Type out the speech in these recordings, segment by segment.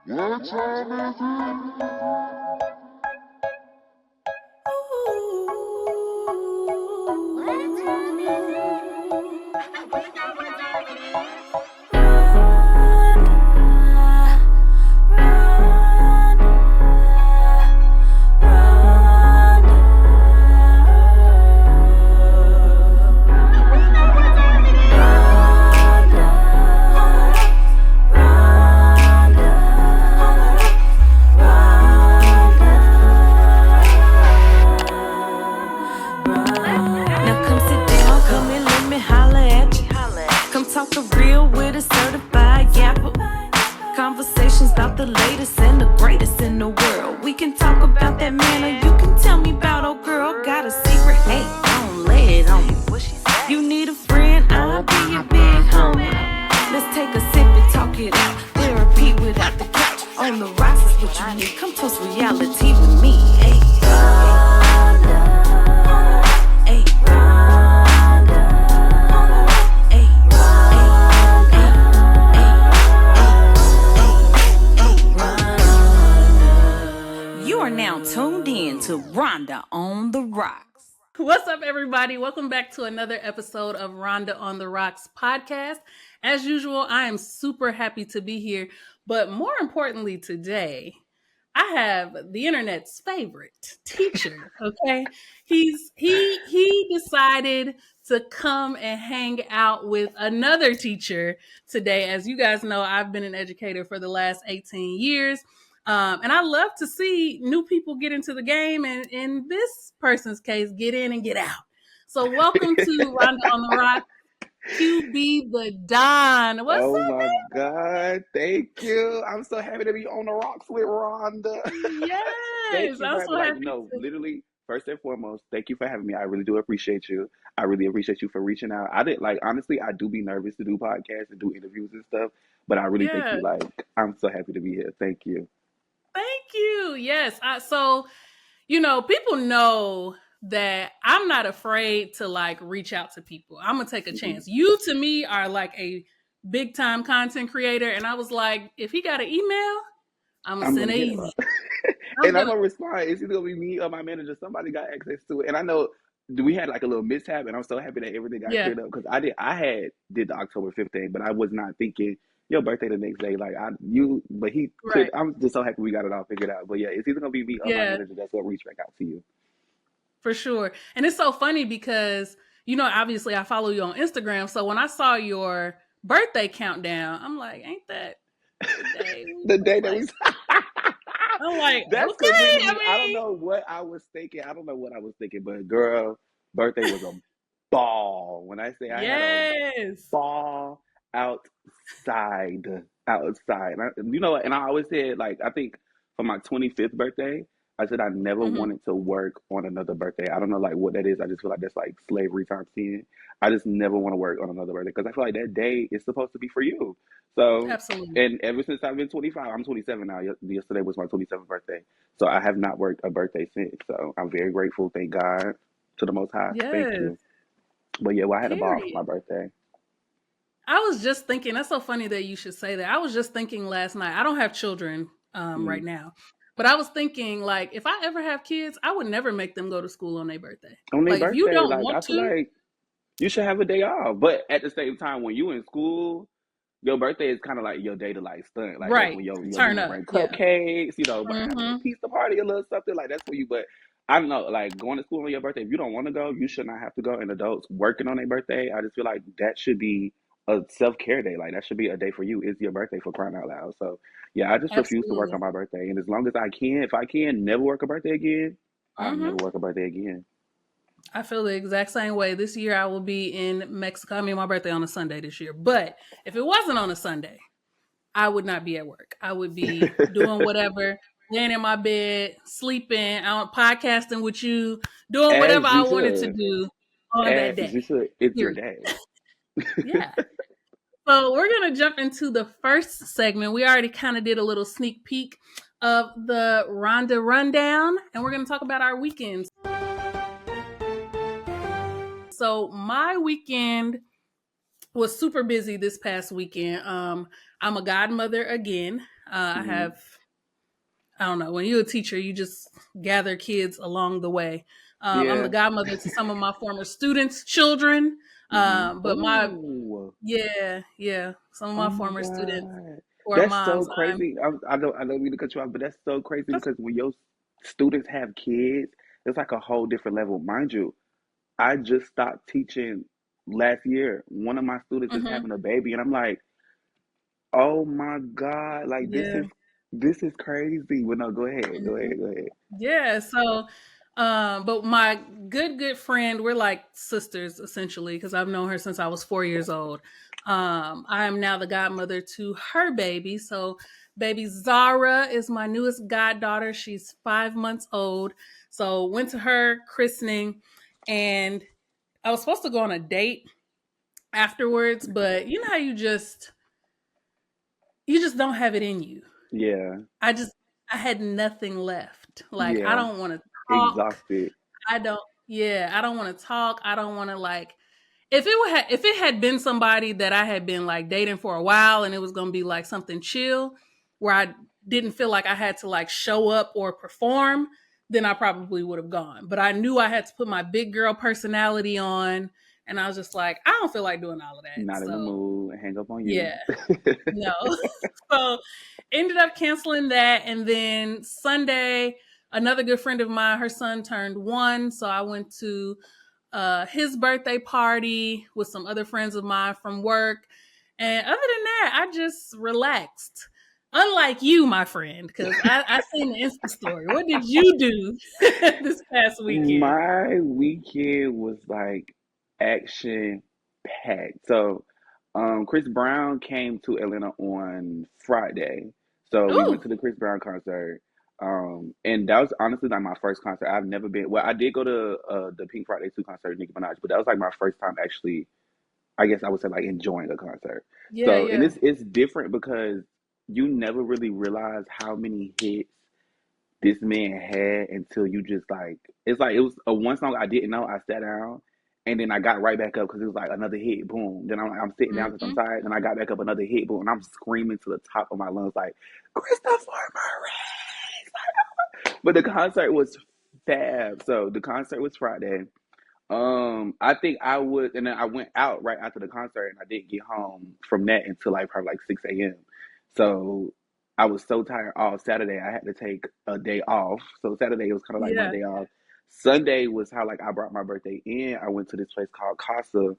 What time is it? Talk the real with a certified yapper. Conversations about the latest and the greatest in the world. We can talk about that man, or you can tell me about old girl. Got a secret, hey, don't lay it on me. You need a friend, I'll be your big homie. Let's take a sip and talk it out. Therapy without the couch. On the rocks is what you need. Come toast reality with me, hey. Now tuned in to Rhonda on the Rocks. What's up, everybody? Welcome back to another episode of Rhonda on the Rocks podcast. As usual, I am super happy to be here, but more importantly today, I have the internet's favorite teacher, okay? He decided to come and hang out with another teacher today. As you guys know, I've been an educator for the last 18 years. And I love to see new people get into the game and in this person's case, get in and get out. So welcome to Rhonda on the Rock, QB the Don. What's Oh up, my baby? God, thank you. I'm so happy to be on the rocks with Rhonda. Yes, Thank you for I'm having so me. Like, happy no, to. literally, first and foremost, thank you for having me. I really do appreciate you. I really appreciate you for reaching out. I did like honestly, I do be nervous to do podcasts and do interviews and stuff, but I really thank Yeah, you. Like, I'm so happy to be here. Thank you. thank you. Yes, people know that I'm not afraid to like reach out to people. I'm gonna take a hmm chance. You to me are like a big time content creator, and I was like, if he got an email, I'm gonna I'm send gonna an hit him email. up. I'm And I'm gonna, gonna respond. It's either gonna be me or my manager. Somebody got access to it, and I know we had like a little mishap, and I'm so happy that everything got yeah, cleared up because I did the October 15th, but I was not thinking your birthday the next day. Like but he cleared. right, I'm just so happy we got it all figured out. But yeah, it's either gonna be me or my yeah, manager that's gonna reach back out to you. for sure. And it's so funny because obviously I follow you on Instagram, so when I saw your birthday countdown, I'm like, ain't that the day we The both day that like? we I'm like, that's because okay. I literally I don't know what I was thinking. I don't know what I was thinking, but girl, birthday was a ball. When I say I had a Yes. ball outside, outside. And I always said, like, I think for my 25th birthday, I said I never Hmm. wanted to work on another birthday. I don't know, like, what that is. I just feel like that's like slavery times 10. I just never want to work on another birthday because I feel like that day is supposed to be for you. So, Absolutely. and ever since I've been 25, I'm 27 now. Yesterday was my 27th birthday. So I have not worked a birthday since. So I'm very grateful. Thank God to the Most High. Thank Yes. you. But yeah, well, I had a ball for Period. my birthday. I was just thinking, that's so funny that you should say that. I was just thinking last night. I don't have children right Mm. now. But I was thinking, like, if I ever have kids, I would never make them go to school on their birthday. On their Like, if you birthday, don't like want I feel to, like you should have a day off. But at the same time, when you in school, your birthday is kind of like your day to like stunt. Like that's right, when your turn man up. bring Yeah. cupcakes, have a little Hmm. pizza party, a little something like that's for you. But I don't know, like going to school on your birthday. If you don't want to go, you should not have to go. And adults working on their birthday, I just feel like that should be a self care day. Like that should be a day for you. It's your birthday for crying out loud. So yeah, I just refuse to work Absolutely. on my birthday. And as long as I can, if I can never work a birthday again, I'll Hmm. never work a birthday again. I feel the exact same way. This year I will be in Mexico. I mean, my birthday on a Sunday this year. But if it wasn't on a Sunday, I would not be at work. I would be doing whatever, laying in my bed, sleeping, out podcasting with you, doing whatever As I you wanted to should. do on that As day. you should. It's your Period. day. Yeah. So we're gonna jump into the first segment. We already kind of did a little sneak peek of the Rhonda rundown, and we're gonna talk about our weekends. So my weekend was super busy this past weekend. I'm a godmother again. I Mm-hmm. have, I don't know, when you're a teacher, you just gather kids along the way. I'm the Yeah. godmother to some of my former students' children. Mm-hmm. But my, Oh. yeah, some of Oh my my former students God. who are That's moms. so crazy. I don't mean to cut you off, but that's so crazy That's, because when your students have kids, it's like a whole different level. Mind you, I just stopped teaching last year. One of my students is hmm having a baby, and I'm like, oh my God, like yeah. this is crazy. Well, no, go ahead, go Mhm. ahead, go ahead. Yeah, so but my good friend, we're like sisters essentially because I've known her since I was 4 years old. I am now the godmother to her baby. So baby Zara is my newest goddaughter. She's 5 months old. So went to her christening and I was supposed to go on a date afterwards, but you know how you just don't have it in you. Yeah, I just I had nothing left. Like I yeah, don't want to talk. exhausted. I don't yeah, I don't want to talk. I don't want to like if it had been somebody that I had been like dating for a while and it was going to be like something chill where I didn't feel like I had to like show up or perform, then I probably would have gone. But I knew I had to put my big girl personality on and I was just like I don't feel like doing all of that. Not in the So, mood. Hang up on you. yeah. No. So ended up canceling that. And then Sunday, another good friend of mine, her son turned 1. So I went to his birthday party with some other friends of mine from work. And other than that, I just relaxed. Unlike you, my friend, because I seen the Insta story. What did you do this past weekend? My weekend was like action packed. So, Chris Brown came to Atlanta on Friday. So we went Ooh, to the Chris Brown concert. And that was honestly like my first concert. I've never been. Well, I did go to the Pink Friday 2 concert, Nicki Minaj, but that was like my first time actually. I guess I would say like enjoying a concert. yeah, So, and yeah. it's different because you never really realize how many hits this man had until you just like it's like it was a one song I didn't know. I sat down and then I got right back up because it was like another hit, boom. Then I'm sitting down because I'm Mm-hmm. tired. Then I got back up another hit, boom, and I'm screaming to the top of my lungs like Christopher Murray. But the concert was fab. So the concert was Friday. I think I would, and then I went out right after the concert, and I didn't get home from that until like probably like 6 a.m. So I was so tired all Saturday. I had to take a day off. So Saturday was kind of like my Yeah. day off. Sunday was how like I brought my birthday in. I went to this place called Casa,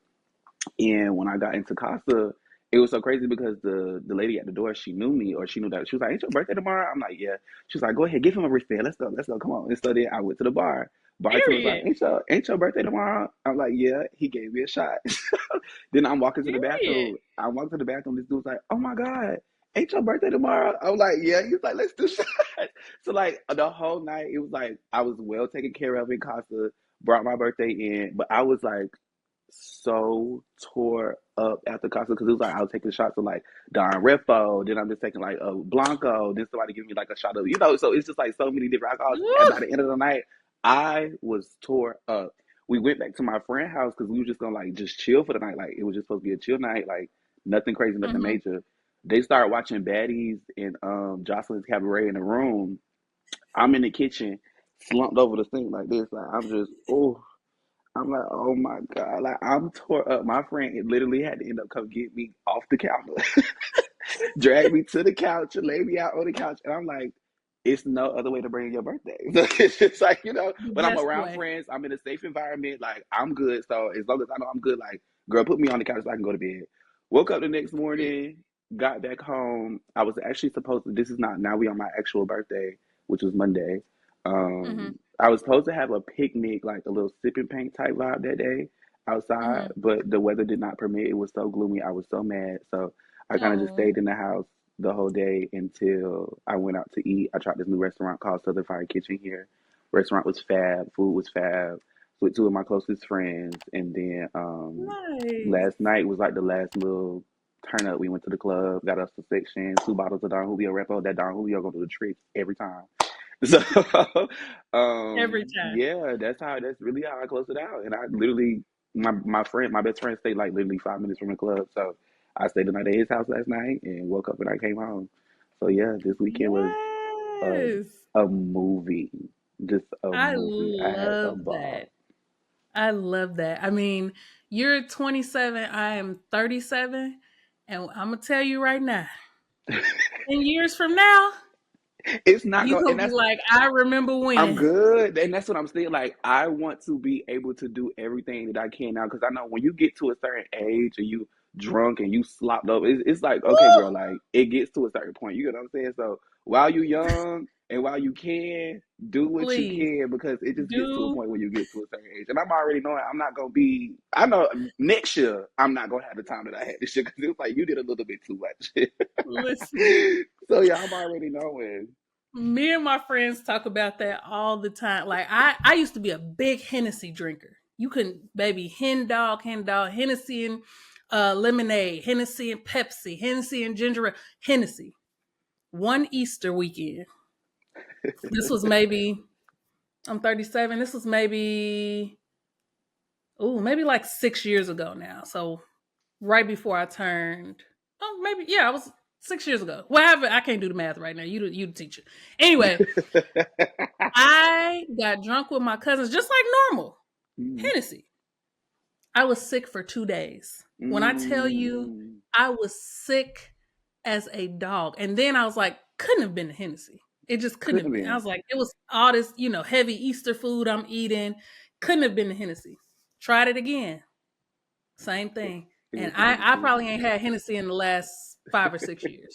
and when I got into Casa, it was so crazy because the lady at the door, she knew me or she knew that she was like, "Ain't your birthday tomorrow?" I'm like, "Yeah." She was like, "Go ahead, give him a wristband. Let's go, come on." And so then I went to the bar. Bartender was like, Period. "Ain't your birthday tomorrow?" I'm like, "Yeah." He gave me a shot. Then I'm walking to the Period. bathroom. I walked to the bathroom. This dude's like, "Oh my God, ain't your birthday tomorrow?" I'm like, "Yeah." He was like, "Let's do shots." So like the whole night, it was like I was well taken care of in Casa. Brought my birthday in, but I was like so tore up after Costa because it was like I was taking shots of like Don Refo, then I'm just taking like a Blanco, then somebody give me like a shot of so it's just like so many different alcohols. And by Woo. the end of the night, I was tore up. We went back to my friend's house because we were just gonna like just chill for the night. Like it was just supposed to be a chill night, like nothing crazy, nothing Mm-hmm. major. They started watching Baddies and Jocelyn's Cabaret in the room. I'm in the kitchen, slumped over the sink like this. Like I'm just I'm like, oh my God. Like, I'm tore up. My friend literally had to end up come get me off the counter, drag me to the couch, and lay me out on the couch. And I'm like, it's no other way to bring your birthday. So it's just like, The when I'm best around way. friends, I'm in a safe environment. Like, I'm good. So as long as I know I'm good, like, girl, put me on the couch so I can go to bed. Woke up the next Period. morning, got back home. I was actually supposed to, this is not, now we on my actual birthday, which was Monday. Mm-hmm. I was supposed to have a picnic, like a little sipping paint type vibe that day outside, Mm-hmm. but the weather did not permit. It was so gloomy. I was so mad. So I kind of just Oh, stayed in the house the whole day until I went out to eat. I tried this new restaurant called Southern Fire Kitchen here. Restaurant was fab, food was fab. With two of my closest friends, and then nice. last night was like the last little turn up. We went to the club, got us a section, 2 bottles of Don Julio Repo. That Don Julio gonna do the trick every time. So, Every time. yeah, that's really how I close it out. And I literally, my best friend stayed like literally 5 minutes from the club. So I stayed the night at his house last night and woke up and I came home. So yeah, this weekend was a Yes. a movie, just a I movie. I had a love that. ball. I love that. I mean, you're 27, I am 37, and I'm gonna tell you right now, 10 years from now, It's not you going, gonna and be that's like, I remember I'm when. good, and that's what I'm saying. Like I want to be able to do everything that I can now, because I know when you get to a certain age and you drunk and you slopped up, it's like okay, Woo! girl, like it gets to a certain point. You get what I'm saying? So while you young and while you can do what you Please can, because it just gets to a do point where you get to a certain age. And I'm already knowing I'm not gonna be. I know next year I'm not gonna have the time that I had this year, because it was like you did a little bit too much. listen. So yeah, I'm already knowing. Me and my friends talk about that all the time. Like I used to be a big Hennessy drinker. You can baby hen dog, Hennessy and lemonade, Hennessy and Pepsi, Hennessy and ginger ale, Hennessy. One Easter weekend. This was maybe I'm 37. This was maybe like 6 years ago now. So right before I turned. Oh, maybe yeah, I was 6 years ago. Whatever. I can't do the math right now. You the teacher. Anyway, I got drunk with my cousins just like normal. Mm, Hennessy. I was sick for 2 days. When I tell you mm. I was sick as a dog. And then I was like, couldn't have been the Hennessy. It just couldn't Couldn't have have been. I been. was like, it was all this, heavy Easter food I'm eating. Couldn't have been the Hennessy. Tried it again. Same It, thing. it And was the I Hennessy. probably ain't had Hennessy in the last 5 or 6 years.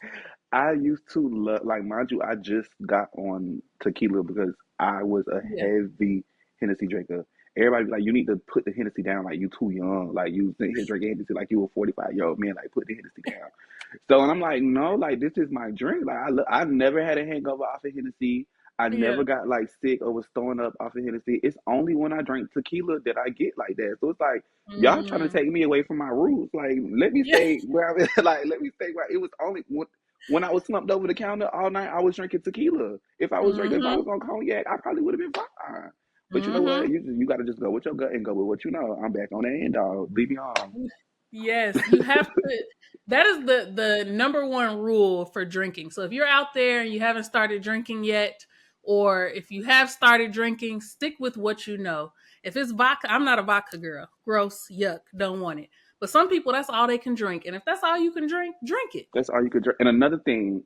I used to love, like, mind you, I just got on tequila because I was a Yeah. heavy Hennessy drinker. Everybody be like, you need to put the Hennessy down. Like, you too young. Like, you sitting here drinking Hennessy like you a 45-year-old man. Like, put the Hennessy down. So, and I'm like, no, like, this is my drink. Like, I never had a hangover off of Hennessy. I Yeah. never got, like, sick or was throwing up off of Hennessy. It's only when I drink tequila that I get like that. So, it's like, y'all trying to Mm. take me away from my roots. Like, let me Yeah. stay where I'm like, let me stay where it was only when I was slumped over the counter all night, I was drinking tequila. If I Mm-hmm. was on cognac, I probably would have been fine. But you know what? Mm-hmm. You got to just go with your gut and go with what you know. I'm back on that end, dog. Leave me on. Yes, you have to. That is the number one rule for drinking. So if you're out there and you haven't started drinking yet, or if you have started drinking, stick with what you know. If it's vodka, I'm not a vodka girl. Gross, yuck, don't want it. But some people, that's all they can drink, and if that's all you can drink, drink it. That's all you could drink. And another thing,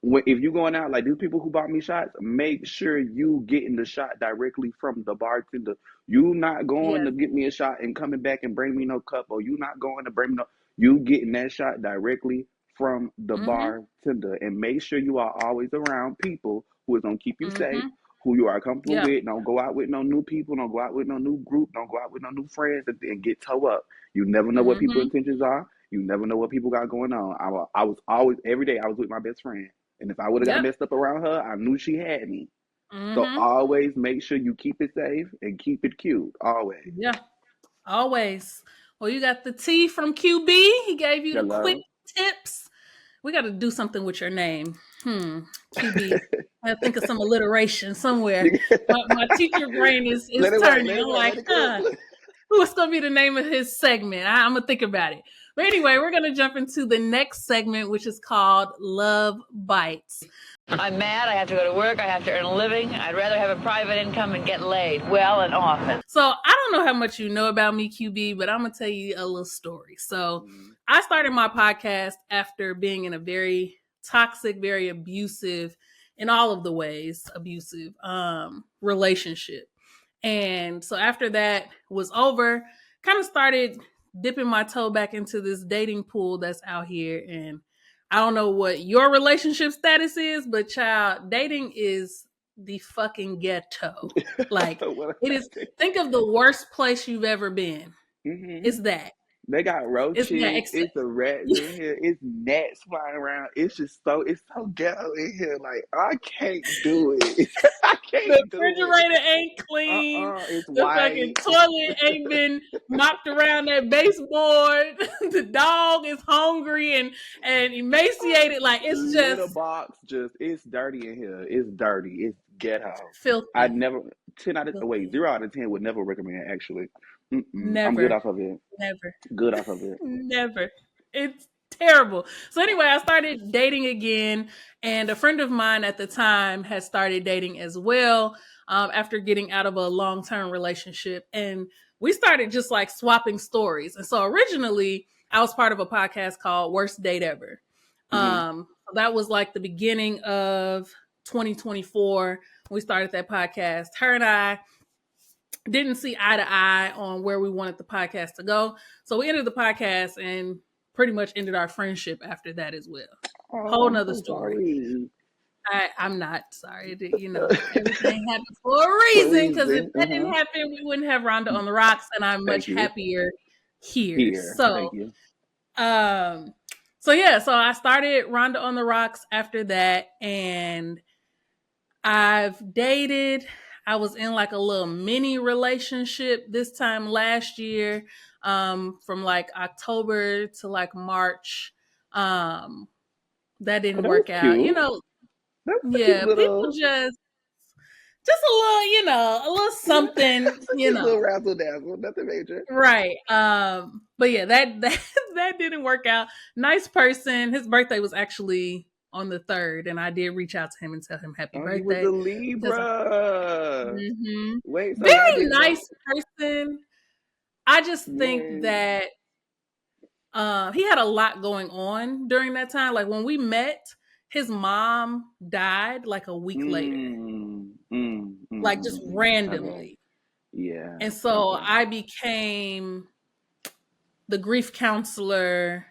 if you going out like these people who bought me shots, make sure you getting the shot directly from the bartender. You not going Yes. to get me a shot and coming back and bring me no cup, or you not going to bring me no. You getting that shot directly from the Mm-hmm. bartender, and make sure you are always around people who is gonna keep you safe, Mm-hmm. who you are comfortable Yeah. with. Don't go out with no new people. Don't go out with no new group. Don't go out with no new friends and get toe up. You never know what people's Mm-hmm. intentions are. You never know what people got going on. I was always every day I was with my best friend, and if I would have got Yep. messed up around her, I knew she had me. So Mm-hmm. always make sure you keep it safe and keep it cute. Always. Yeah. Always. Well, you got the T from QB. He gave you the quick Hello. tips. We got to do something with your name. QB. I think of some alliteration somewhere. My teacher brain is Let it work. turning. Let it I'm work. like, Let it cook. what's going to be the name of his segment? I'm going to think about it. But anyway, we're going to jump into the next segment, which is called Love Bites. I'm mad. I have to go to work. I have to earn a living. I'd rather have a private income and get laid well and often. So I don't know how much you know about me, QB, but I'm going to tell you a little story. So I started my podcast after being in a very toxic, very abusive, in all of the ways, abusive relationship. And so after that was over, kind of started dipping my toe back into this dating pool that's out here. And I don't know what your relationship status is, but child, dating is the fucking ghetto. Like it is, think of the worst place you've ever been. Mm-hmm. It's that. They got It's that. roaches. Except It's the rats in here. It's gnats flying around. It's so ghetto in here. Like I can't do it. I the can't do it. refrigerator ain't clean. It's The fucking white. toilet ain't been mopped around that baseboard. The dog is hungry and emaciated. Like it's Litter just box, just it's dirty in here. It's dirty. It's ghetto. I filthy. never Filthy. 0 out of 10 would never recommend actually. I'm good Never. off of it. Never. Good off of it. Never. It's terrible. So anyway, I started dating again, and a friend of mine at the time had started dating as well, after getting out of a long-term relationship, and we started just like swapping stories. And so originally, I was part of a podcast called Worst Date Ever. Mm-hmm. That was like the beginning of 2024. We started that podcast. Her and I didn't see eye to eye on where we wanted the podcast to go. So we ended the podcast and pretty much ended our friendship after that as well. Oh, Whole I'm nother so story. sorry. I'm not sorry. Everything happens for a For a reason, because if reason. that didn't happen, we wouldn't have Rhonda on the Rocks, and I'm much Thank you. happier here. Here. Thank you. Um, so I started Rhonda on the Rocks after that, and I've dated. I was in like a little mini relationship this time last year, from like October to like March. That Oh, didn't that was work out. cute. That was a cute Yeah, people little, just a little, a little something, it's a cute little razzle dazzle. Nothing major. right. But yeah, that didn't work out. Nice person. His birthday was actually on the 3rd, and I did reach out to him and tell him happy Oh, he was a birthday. Libra. Mm-hmm. Wait, so y'all Very didn't know? nice person. I just think Yeah. that he had a lot going on during that time. Like when we met, his mom died like a week later, like just Okay. randomly. Yeah. And so Okay. I became the grief counselor,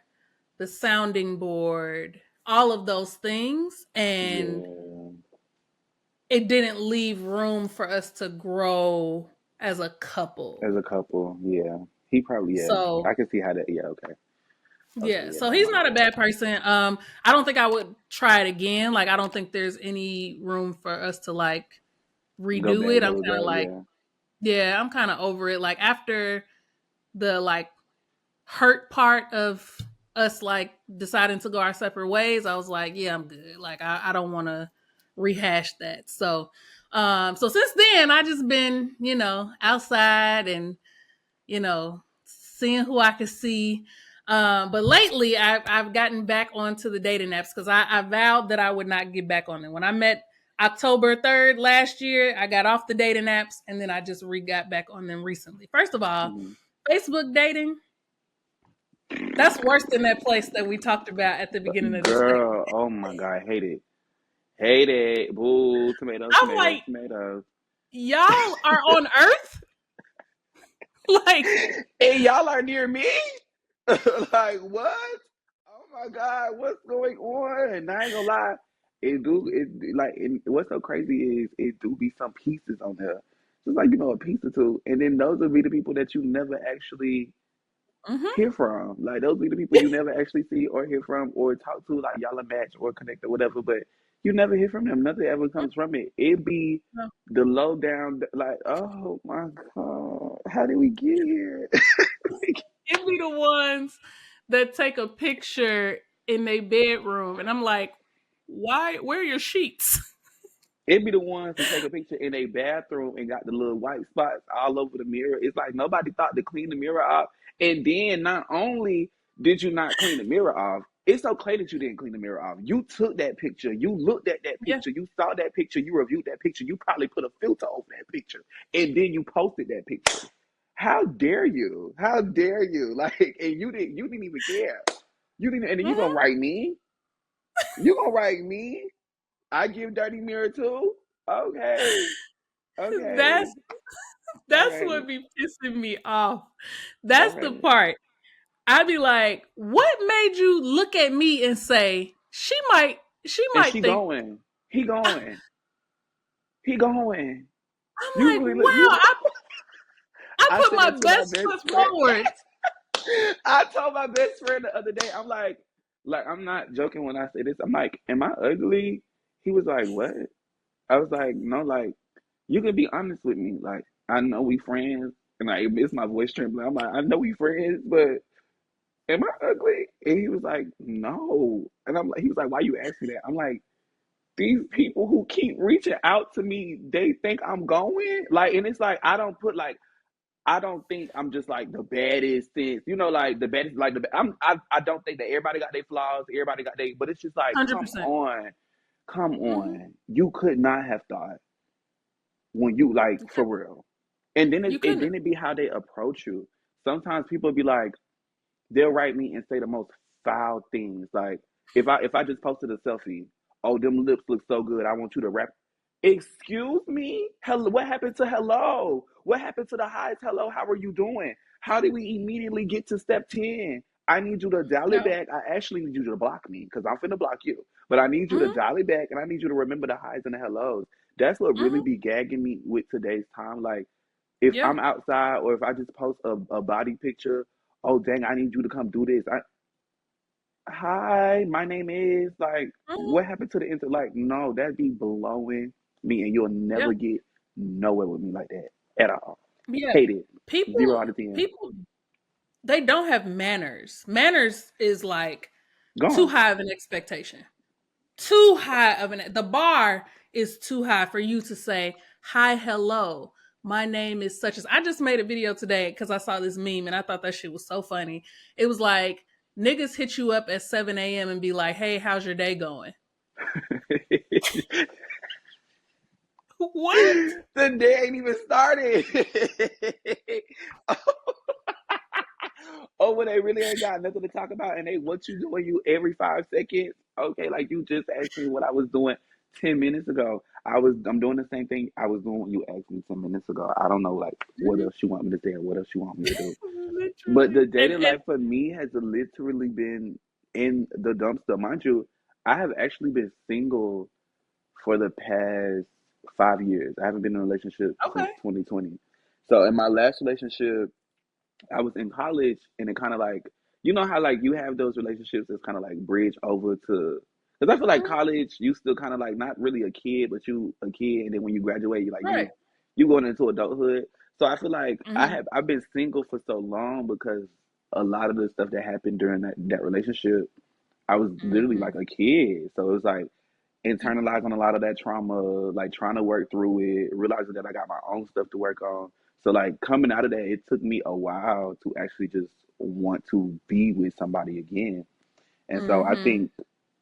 the sounding board, all of those things. And Yeah. it didn't leave room for us to grow as a couple. As a couple, yeah. He probably, yeah. So I can see how that, yeah, okay. Okay, yeah, yeah. so Oh he's my not a God. bad person. I don't think I would try it again. Like I don't think there's any room for us to like Go redo back, it. I'm go kind of back, like, yeah. yeah, I'm kind of over it. Like after the like hurt part of us like deciding to go our separate ways, I was like, yeah, I'm good. Like I don't want to rehash that. So since then I just been, outside and, seeing who I could see. But lately I've gotten back onto the dating apps because I vowed that I would not get back on them. When I met October 3rd last year, I got off the dating apps and then I just got back on them recently. First of all, Mhm. Facebook dating, that's worse than that place that we talked about at the beginning of this thing. Girl, oh my God, hate it. Hate it. Boo, tomatoes, I'm tomatoes, like, tomatoes. y'all are on Earth? Like, And y'all are near me? Like, what? Oh my God, what's going on? And I ain't gonna lie, what's so crazy is it do be some pieces on there. Just like, a piece or two. And then those will be the people that you never actually mm-hmm. hear from. Like those be the people you never actually see or hear from or talk to, like y'all a match or connect or whatever, but you never hear from them. Nothing ever comes from it. It be the low down, like, oh my God, how did we get here? It be the ones that take a picture in their bedroom, and I'm like, why? Where are your sheets? It be the ones who take a picture in a bathroom and got the little white spots all over the mirror. It's like nobody thought to clean the mirror off. And then not only did you not clean the mirror off, it's okay that you didn't clean the mirror off. You took that picture, you looked at that Yeah. picture, you saw that picture, you reviewed that picture, you probably put a filter over that picture, and then you posted that picture. How dare you? How dare you? Like, and you didn't even care. You didn't, and then you gonna Mm-hmm. write me? You gonna write me? I give dirty mirror too? Okay. Okay. That's that's Okay. what be pissing me off. That's the Okay. part. I'd be like, what made you look at me and say she And might she think going. He going. He going. I'm You like, really wow, look you I I put said my that to my best best foot friend. forward. I told my best friend the other day, I'm like, I'm not joking when I say this. I'm like, am I ugly? He was like, what? I was like, no, like, you can be honest with me. Like, I know we friends. And I miss my voice trembling. I'm like, I know we friends, but am I ugly? And he was like, no. And I'm like, he was like, why you ask me that? I'm like, these people who keep reaching out to me, they think I'm going. Like, and it's like, I don't put like, I don't think I'm just like the baddest since, you know, like the baddest, like I don't think that everybody got their flaws, everybody got their, but it's just like, 100%. come Mm-hmm. on, you could not have thought when you like for real, and then You couldn't. it be how they approach you. Sometimes people be like, they'll write me and say the most foul things. Like if I just posted a selfie, oh them lips look so good, I want you to rap. Excuse me? Hello, what happened to hello? What happened to the highs? Hello, how are you doing? How did we immediately get to step 10? I need you to dial it No. back. I actually need you to block me because I'm finna block you. But I need you to Mm-hmm. dial it back and I need you to remember the highs and the hellos. That's what really Mm-hmm. be gagging me with today's time. Like if Yeah. I'm outside or if I just post a body picture, oh dang, I need you to come do this. Hi, my name is like, what Mm-hmm. happened to the instant? Like, no, that'd be blowing me, and you'll Yeah. never get nowhere with me like that at all. Yeah. Hate it. People, 0 out of 10. people, they don't have manners. Manners is like too Gone. high of an expectation. Too high of the bar is too high for you to say, hi, hello. My name is such as I just made a video today because I saw this meme and I thought that shit was so funny. It was like niggas hit you up at 7 a.m. and be like, hey, how's your day going? What? The day ain't even started. Oh, when they really ain't got nothing to talk about, and they what you doing you every 5 seconds. Okay, like you just asked me what I was doing 10 minutes ago. I'm doing the same thing I was doing when you asked me 10 minutes ago. I don't know like what Mhm. else you want me to say or what else you want me to do. But Literally. the dating life for me has literally been in the dumpster. Mind you, I have actually been single for the past 5 years. I haven't been in a relationship since Okay. 2020. So in my last relationship, I was in college and it kind of like, you know how like you have those relationships that's kind of like bridge over to, because I feel like Mhm. college, you still kind of like not really a kid, but you a kid, and then when you graduate, you like Right. you going into adulthood. So I feel like Hmm. I've been single for so long because a lot of the stuff that happened during that relationship, I was literally Hmm. like a kid. So it was like internalizing a lot of that trauma, like trying to work through it, realizing that I got my own stuff to work on. So like coming out of that, it took me a while to actually just want to be with somebody again. And so I Hmm. think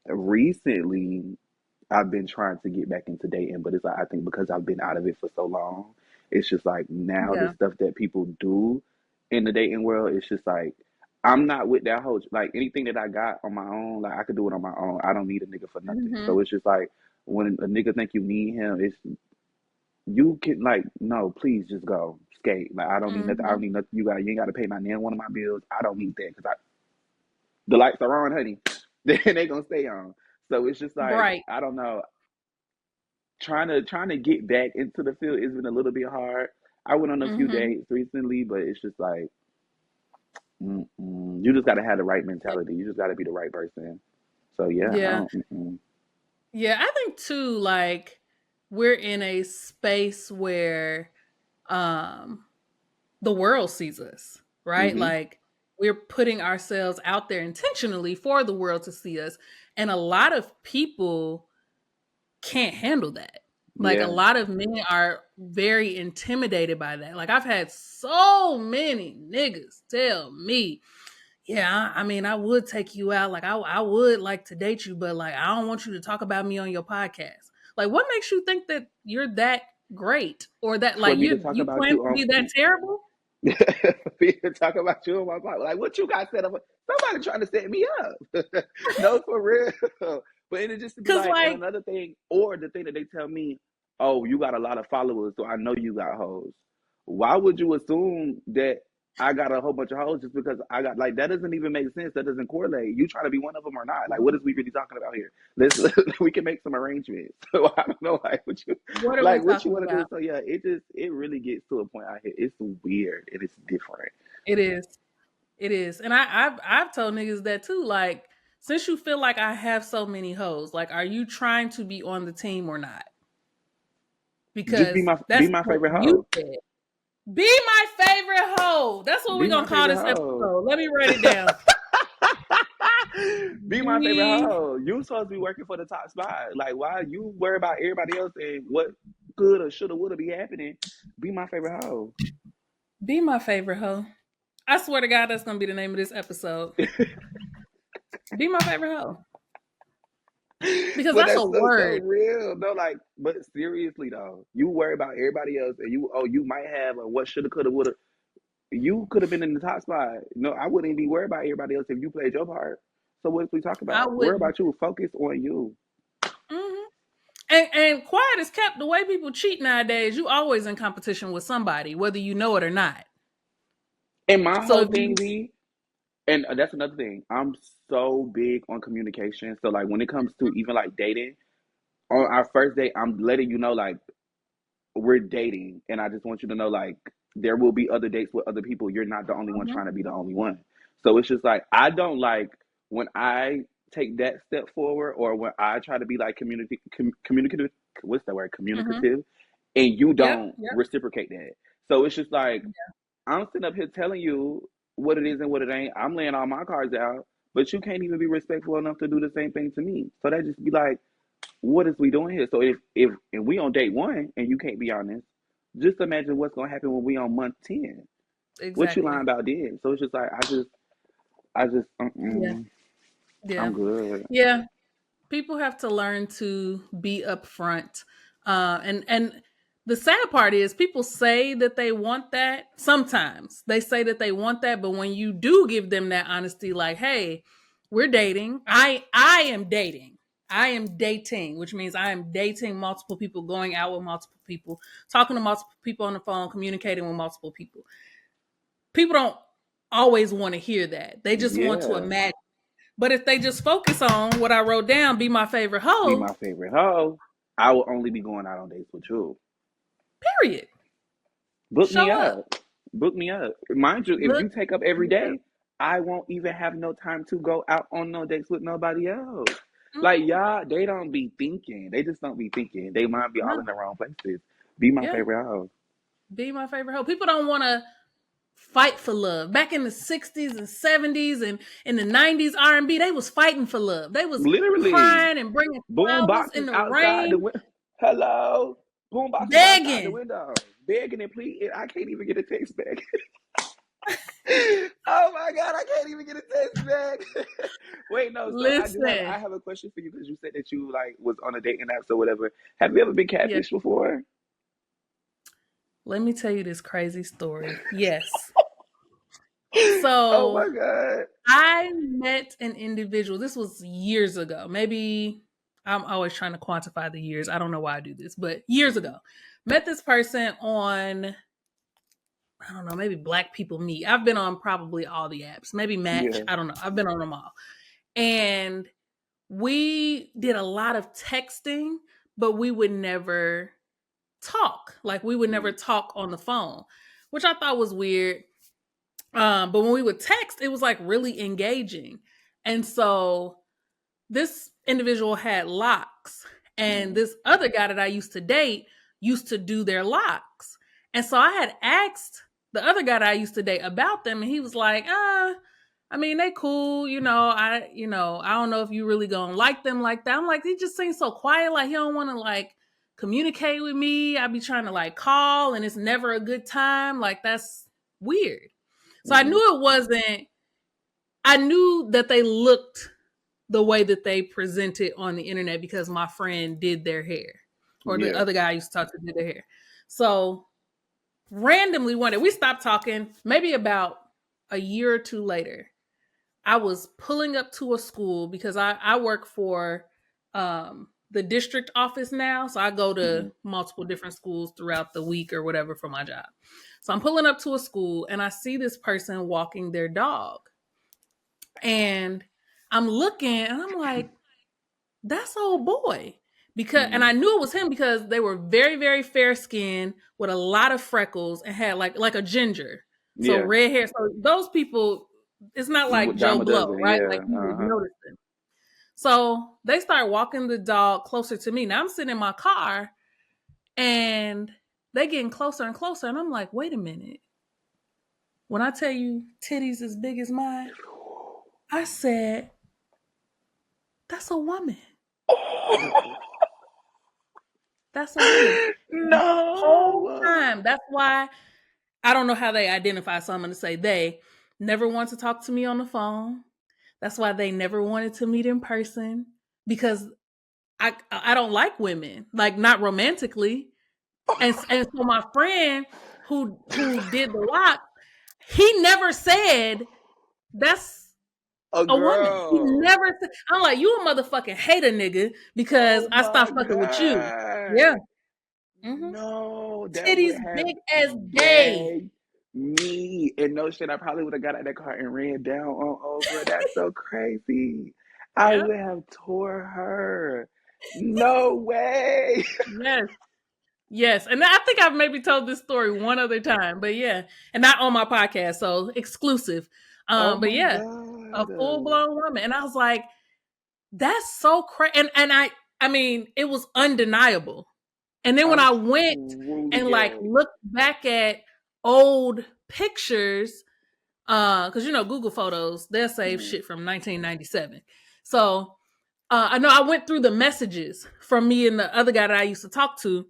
recently I've been trying to get back into dating, but it's like I think because I've been out of it for so long, it's just like now the Yeah. stuff that people do in the dating world, it's just like I'm not with that whole like anything that I got on my own, like I could do it on my own. I don't need a nigga for nothing. Hmm. So it's just like when a nigga think you need him, it's you can like no, please just go skate. Like I don't need nothing. I don't Hmm. need nothing. You ain't got to pay my name one of my bills. I don't need that because the lights are on, honey. Then they gonna stay on. So it's just like Right. I don't know. Trying to get back into the field has been a little bit hard. I went on a few Hmm. dates recently, but it's just like you just got to have the right mentality. You just got to be the right person. So yeah, I Yeah. don't. Yeah. I think too, like, we're in a space where um the world sees us, right? Mm-hmm. Like we're putting ourselves out there intentionally for the world to see us. And a lot of people can't handle that. Like a Yeah, lot of men are very intimidated by that. Like I've had so many niggas tell me, yeah, I mean, I would take you out. Like I would like to date you, but like I don't want you to talk about me on your podcast. Like what makes you think that you're that great or that for like me to you talk you about claim you to be on. that terrible? For me to talk about you on my podcast, like what you got set up. Somebody trying to set me up. No, for real. But it just to be Cause like, and like another thing, or the thing that they tell me, oh, you got a lot of followers, so I know you got hoes. Why would you assume that I got a whole bunch of hoes just because I got like that doesn't even make sense. That doesn't correlate. You trying to be one of them or not? Like, what is we really talking about here? Let's we can make some arrangements. So I don't know, like what you what are we like what you talking want to do. about? So yeah, it really gets to a point out here. It's weird and it's different. It is. It is. And I've told niggas that too. Like, since you feel like I have so many hoes, like are you trying to be on the team or not? Just Because be that's my what favorite you hoe. said. Be my favorite hoe. That's what we're Be gonna my call favorite this hoe. episode. Let me write it down. Be my favorite Be hoe. You supposed to be working for the top spot. Like, why you worry about everybody else and what could or shoulda woulda be happening? Be my favorite hoe. Be my favorite hoe. I swear to God, that's gonna be the name of this episode. Be my favorite hoe. Because But that's that's a so word. real. No, like, but seriously though, you worry about everybody else, and you might have a what shoulda, coulda, woulda. You could have been in the top spot. No, I wouldn't be worried about everybody else if you played your part. So what we talk I about? Worry wouldn't. about you. Focus on you. Hmm. And quiet is kept. The way people cheat nowadays, you always in competition with somebody, whether you know it or not. And my So whole if thing you, be, and that's another thing. I'm so big on communication. So like when it comes to even like dating, on our first date, I'm letting you know like we're dating, and I just want you to know like there will be other dates with other people. You're not the only one Mhm, trying to be the only one. So it's just like I don't like when I take that step forward, or when I try to be like communicative. What's that word? mhm. Communicative, and you Yep, don't yep, reciprocate that. So it's just like I'm sitting up here telling you what it is and what it ain't. I'm laying all my cards out, but you can't even be respectful enough to do the same thing to me. So that just be like, what is we doing here? So if we on date one and you can't be honest, just imagine what's gonna happen when we on month 10. What you lying exactly. about then? So it's just like I just Yeah, I'm yeah, good. yeah. People have to learn to be upfront, and the sad part is people say that they want that. Sometimes they say that they want that, but when you do give them that honesty, like, hey, we're dating, I am dating, I am dating, which means I am dating multiple people, going out with multiple people, talking to multiple people on the phone, communicating with multiple people. People don't always want to hear that. They just want to Yeah. imagine. But if they just focus on what I wrote down, be my favorite Be hoe, my favorite hoe. I will only be going out on dates with you. period. Book me Show up. up. Book me up. Mind you, if Look, you take up every yeah. day, I won't even have no time to go out on no dates with nobody else. Like Mhm. y'all, they don't be thinking. They just don't be thinking. They might be all in No. the wrong places. Be my Yeah. favorite hoe. Be my favorite hoe. People don't want to fight for love. Back in the 60s and 70s and in the 90s R&B, they was fighting for love. They was Literally, crying and bringing boom flowers boxes in the outside the rain, window. Hello, boom boxes outside the begging. window, begging and pleading. I can't even get a text back. Oh my god, I can't even get a text back. Wait, no. So I do have Listen. I have a question for you because you said that you like was on a dating app or whatever. Have you ever been Yeah. catfished before? Let me tell you this crazy story. Yes. Oh So my god. I met an individual. This was years ago. Maybe I'm always trying to quantify the years. I don't know why I do this, but years Mhm. ago. Met this person on, I don't know, maybe Black People Meet. I've been on probably all the apps. Maybe Match. Yeah. I don't know. I've been on them all. And we did a lot of texting, but we would never talk. Like we would never Mhm. talk on the phone, which I thought was weird. But when we would text, it was like really engaging. And so this individual had locks, and Mhm. this other guy that I used to date used to do their locks. And so I had asked the other guy that I used to date about them, and he was like, I mean, they cool, I don't know if you really gonna like them like that. I'm like, he just seems so quiet, like he don't want to like communicate with me. I be trying to like call and it's never a good time. Like that's weird. So I Mhm. knew it wasn't, I knew that they looked the way that they presented on the internet because my friend did their hair, or the Yeah. other guy I used to talk to did their hair. So randomly one day we stopped talking. Maybe about a year or two later, I was pulling up to a school because I work for the district office now. So I go to Mhm. multiple different schools throughout the week or whatever for my job. So I'm pulling up to a school and I see this person walking their dog. And I'm looking and I'm like, that's old boy. Because and Mhm. I knew it was him because they were very, very fair skinned with a lot of freckles and had like a ginger. So Yeah. red hair. So those people, it's not like Joe Dime a Blow, dozen. right? Yeah. Like you would Uh notice them. So they start walking the dog closer to me. Now I'm sitting in my car and they getting closer and closer. And I'm like, wait a minute. When I tell you titties as big as mine, I said, that's a woman. huh. That's a woman. The whole No. time. That's why I don't know how they identify, so I'm going to say they never want to talk to me on the phone. That's why they never wanted to meet in person, because I don't like women, like not romantically. And so my friend who did the lock, he never said that's A a woman. He girl. never said. I'm like, you a motherfucking hater, nigga, because Oh I my stopped fucking with you. Yeah. God. Mm-hmm. No, that would Titties have big as day. gagged me. And no shit, I probably would have got out of that car and ran down on over. That's so crazy. I Yeah. would have tore her. No way. Yes. Yes. And I think I've maybe told this story one other time, but yeah. And not on my podcast, so exclusive. Oh But my yeah, a full God. blown woman. And I was like, that's so crazy. And I mean, it was undeniable. And then when I'm I went truly and like gagged. looked back at old pictures, because Google Photos, they'll save Mm. shit from 1997. So I know I went through the messages from me and the other guy that I used to talk to,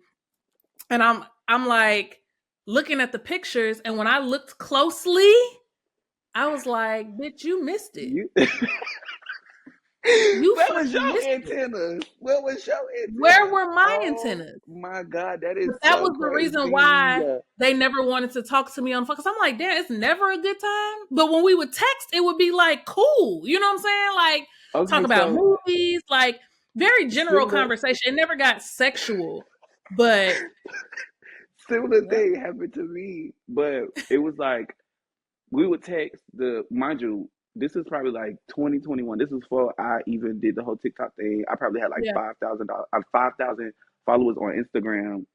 and I'm like looking at the pictures, and when I looked closely, I was like, bitch, you missed it. You You Where was fucking your missed it. antennas? Where was your Where antennas? were my Oh antennas? my God, that is But that so was the reason crazy. why they never wanted to talk to me on the phone. Because I'm like, damn, it's never a good time. But when we would text, it would be like cool. You know what I'm saying? Like talk Okay, about so movies, like very general similar conversation. It never got sexual. But similar yeah, thing happened to me, but it was like we would text the mind you, this is probably like 2021. This was before I even did the whole TikTok thing. I probably had like yeah, 5,000 followers on Instagram.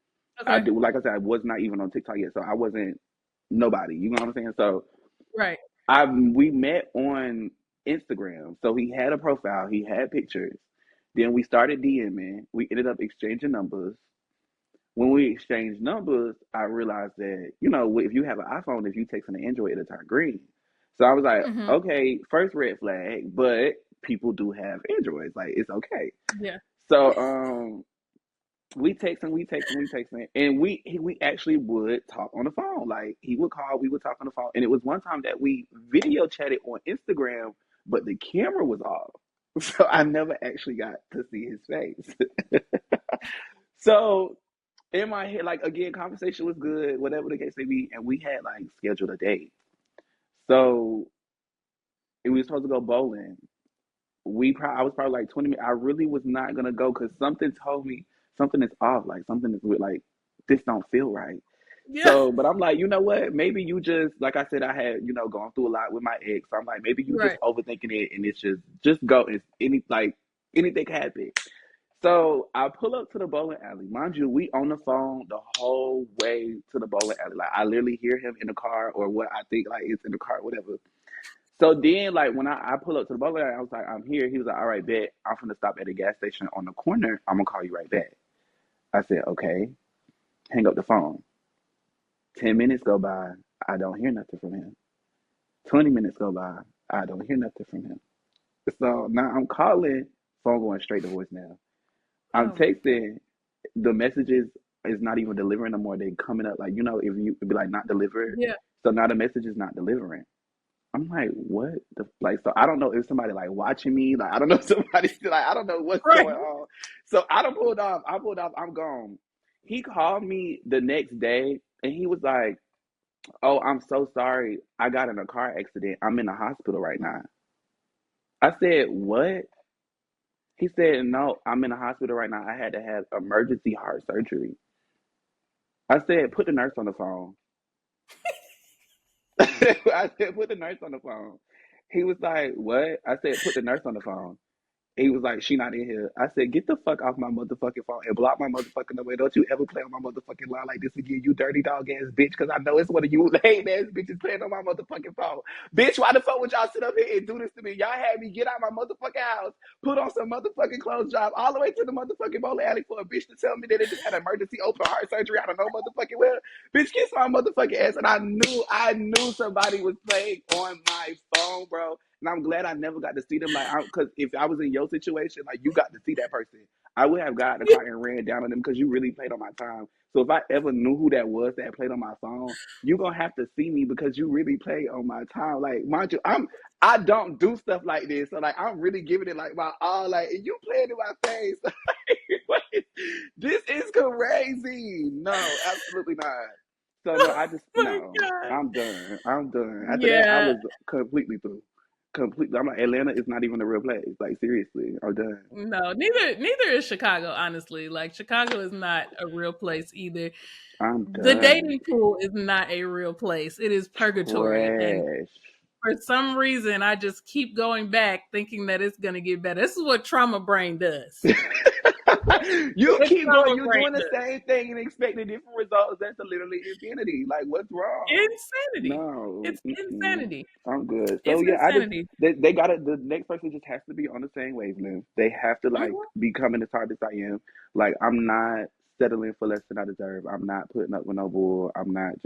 I okay, do, like I said, I was not even on TikTok yet, so I wasn't nobody. You know what I'm saying? So right, we met on Instagram. So he had a profile, he had pictures. Then we started DMing. We ended up exchanging numbers. When we exchanged numbers, I realized that, if you have an iPhone, if you text an Android, it'll turn green. So I was like, mm-hmm, okay, first red flag, but people do have Androids. Like, it's okay. yeah, So we texting, and we actually would talk on the phone. Like he would call, we would talk on the phone, and it was one time that we video chatted on Instagram, but the camera was off, so I never actually got to see his face. So in my head, like again, conversation was good, whatever the case may be, and we had like scheduled a date. So we were supposed to go bowling. I was probably like 20 minutes. I really was not gonna go because something told me something is off, like something is weird, like this don't feel right. yeah, So, but I'm like, you know what? Maybe you just, like I said, I had, gone through a lot with my ex. So I'm like, maybe you just right, overthinking it, and it's just go. It's anything can happen. So I pull up to the bowling alley. Mind you, we on the phone the whole way to the bowling alley. Like I literally hear him in the car, or what I think like it's in the car, whatever. So then, like when I pull up to the bowling alley, I was like, I'm here. He was like, all right, bet. I'm gonna stop at a gas station on the corner. I'm gonna call you right back. I said, okay. Hang up the phone. 10 minutes go by. I don't hear nothing from him. 20 minutes go by. I don't hear nothing from him. So now I'm calling. Phone going straight to voicemail. I'm oh my god, texting. The messages is not even delivering no more. They coming up like, if you it'd be like not delivered. yeah, So now the message is not delivering. I'm like, what the like? So I don't know if somebody like watching me. Like I don't know if somebody like I don't know what's right, going on. So I don't pulled off. I pulled off. I'm gone. He called me the next day and he was like, "Oh, I'm so sorry. I got in a car accident. I'm in the hospital right now." I said, "What?" He said, "No, I'm in the hospital right now. I had to have emergency heart surgery." I said, "Put the nurse on the phone." I said, "Put the nurse on the phone." He was like, "What?" I said, "Put the nurse on the phone." He was like, "She not in here." I said, "Get the fuck off my motherfucking phone and block my motherfucking number. Don't you ever play on my motherfucking line like this again, you dirty dog ass bitch, because I know it's one of you lame ass bitches playing on my motherfucking phone. Bitch, why the fuck would y'all sit up here and do this to me? Y'all had me get out my motherfucking house, put on some motherfucking clothes, drive all the way to the motherfucking bowling alley for a bitch to tell me that they just had emergency open heart surgery. I don't know motherfucking well. Bitch, kiss my motherfucking ass." And I knew somebody was playing on my phone, bro. And I'm glad I never got to see them. Like, because if I was in your situation, like, you got to see that person. I would have got in the car and ran down on them because you really played on my time. So if I ever knew who that was that played on my phone, you gonna have to see me because you really play on my time. Like, mind you, I don't do stuff like this. So like I'm really giving it like my all. Like, and you playing in my face. Like, this is crazy. No, absolutely not. So no, I just Oh my no. God. I'm done. I'm done. After that, I Yeah. was completely through. Completely. I'm like, Atlanta is not even a real place. Like, seriously, I'm done. No, neither is Chicago, honestly. Like Chicago is not a real place either. I'm The done. dating pool is not a real place. It is purgatory. And Trash. for some reason I just keep going back thinking that it's gonna get better. This is what trauma brain does. You It's keep going. trauma You're brain doing the does. same thing and expecting different results. That's literally insanity. Like, what's wrong? Insanity. No, It's insanity. I'm good. So It's yeah, I just insanity. they got to the next person just has to be on the same wavelength. They have to like Mhm. be coming as hard as I am. Like, I'm not settling for less than I deserve. I'm not putting up with no bull. I'm not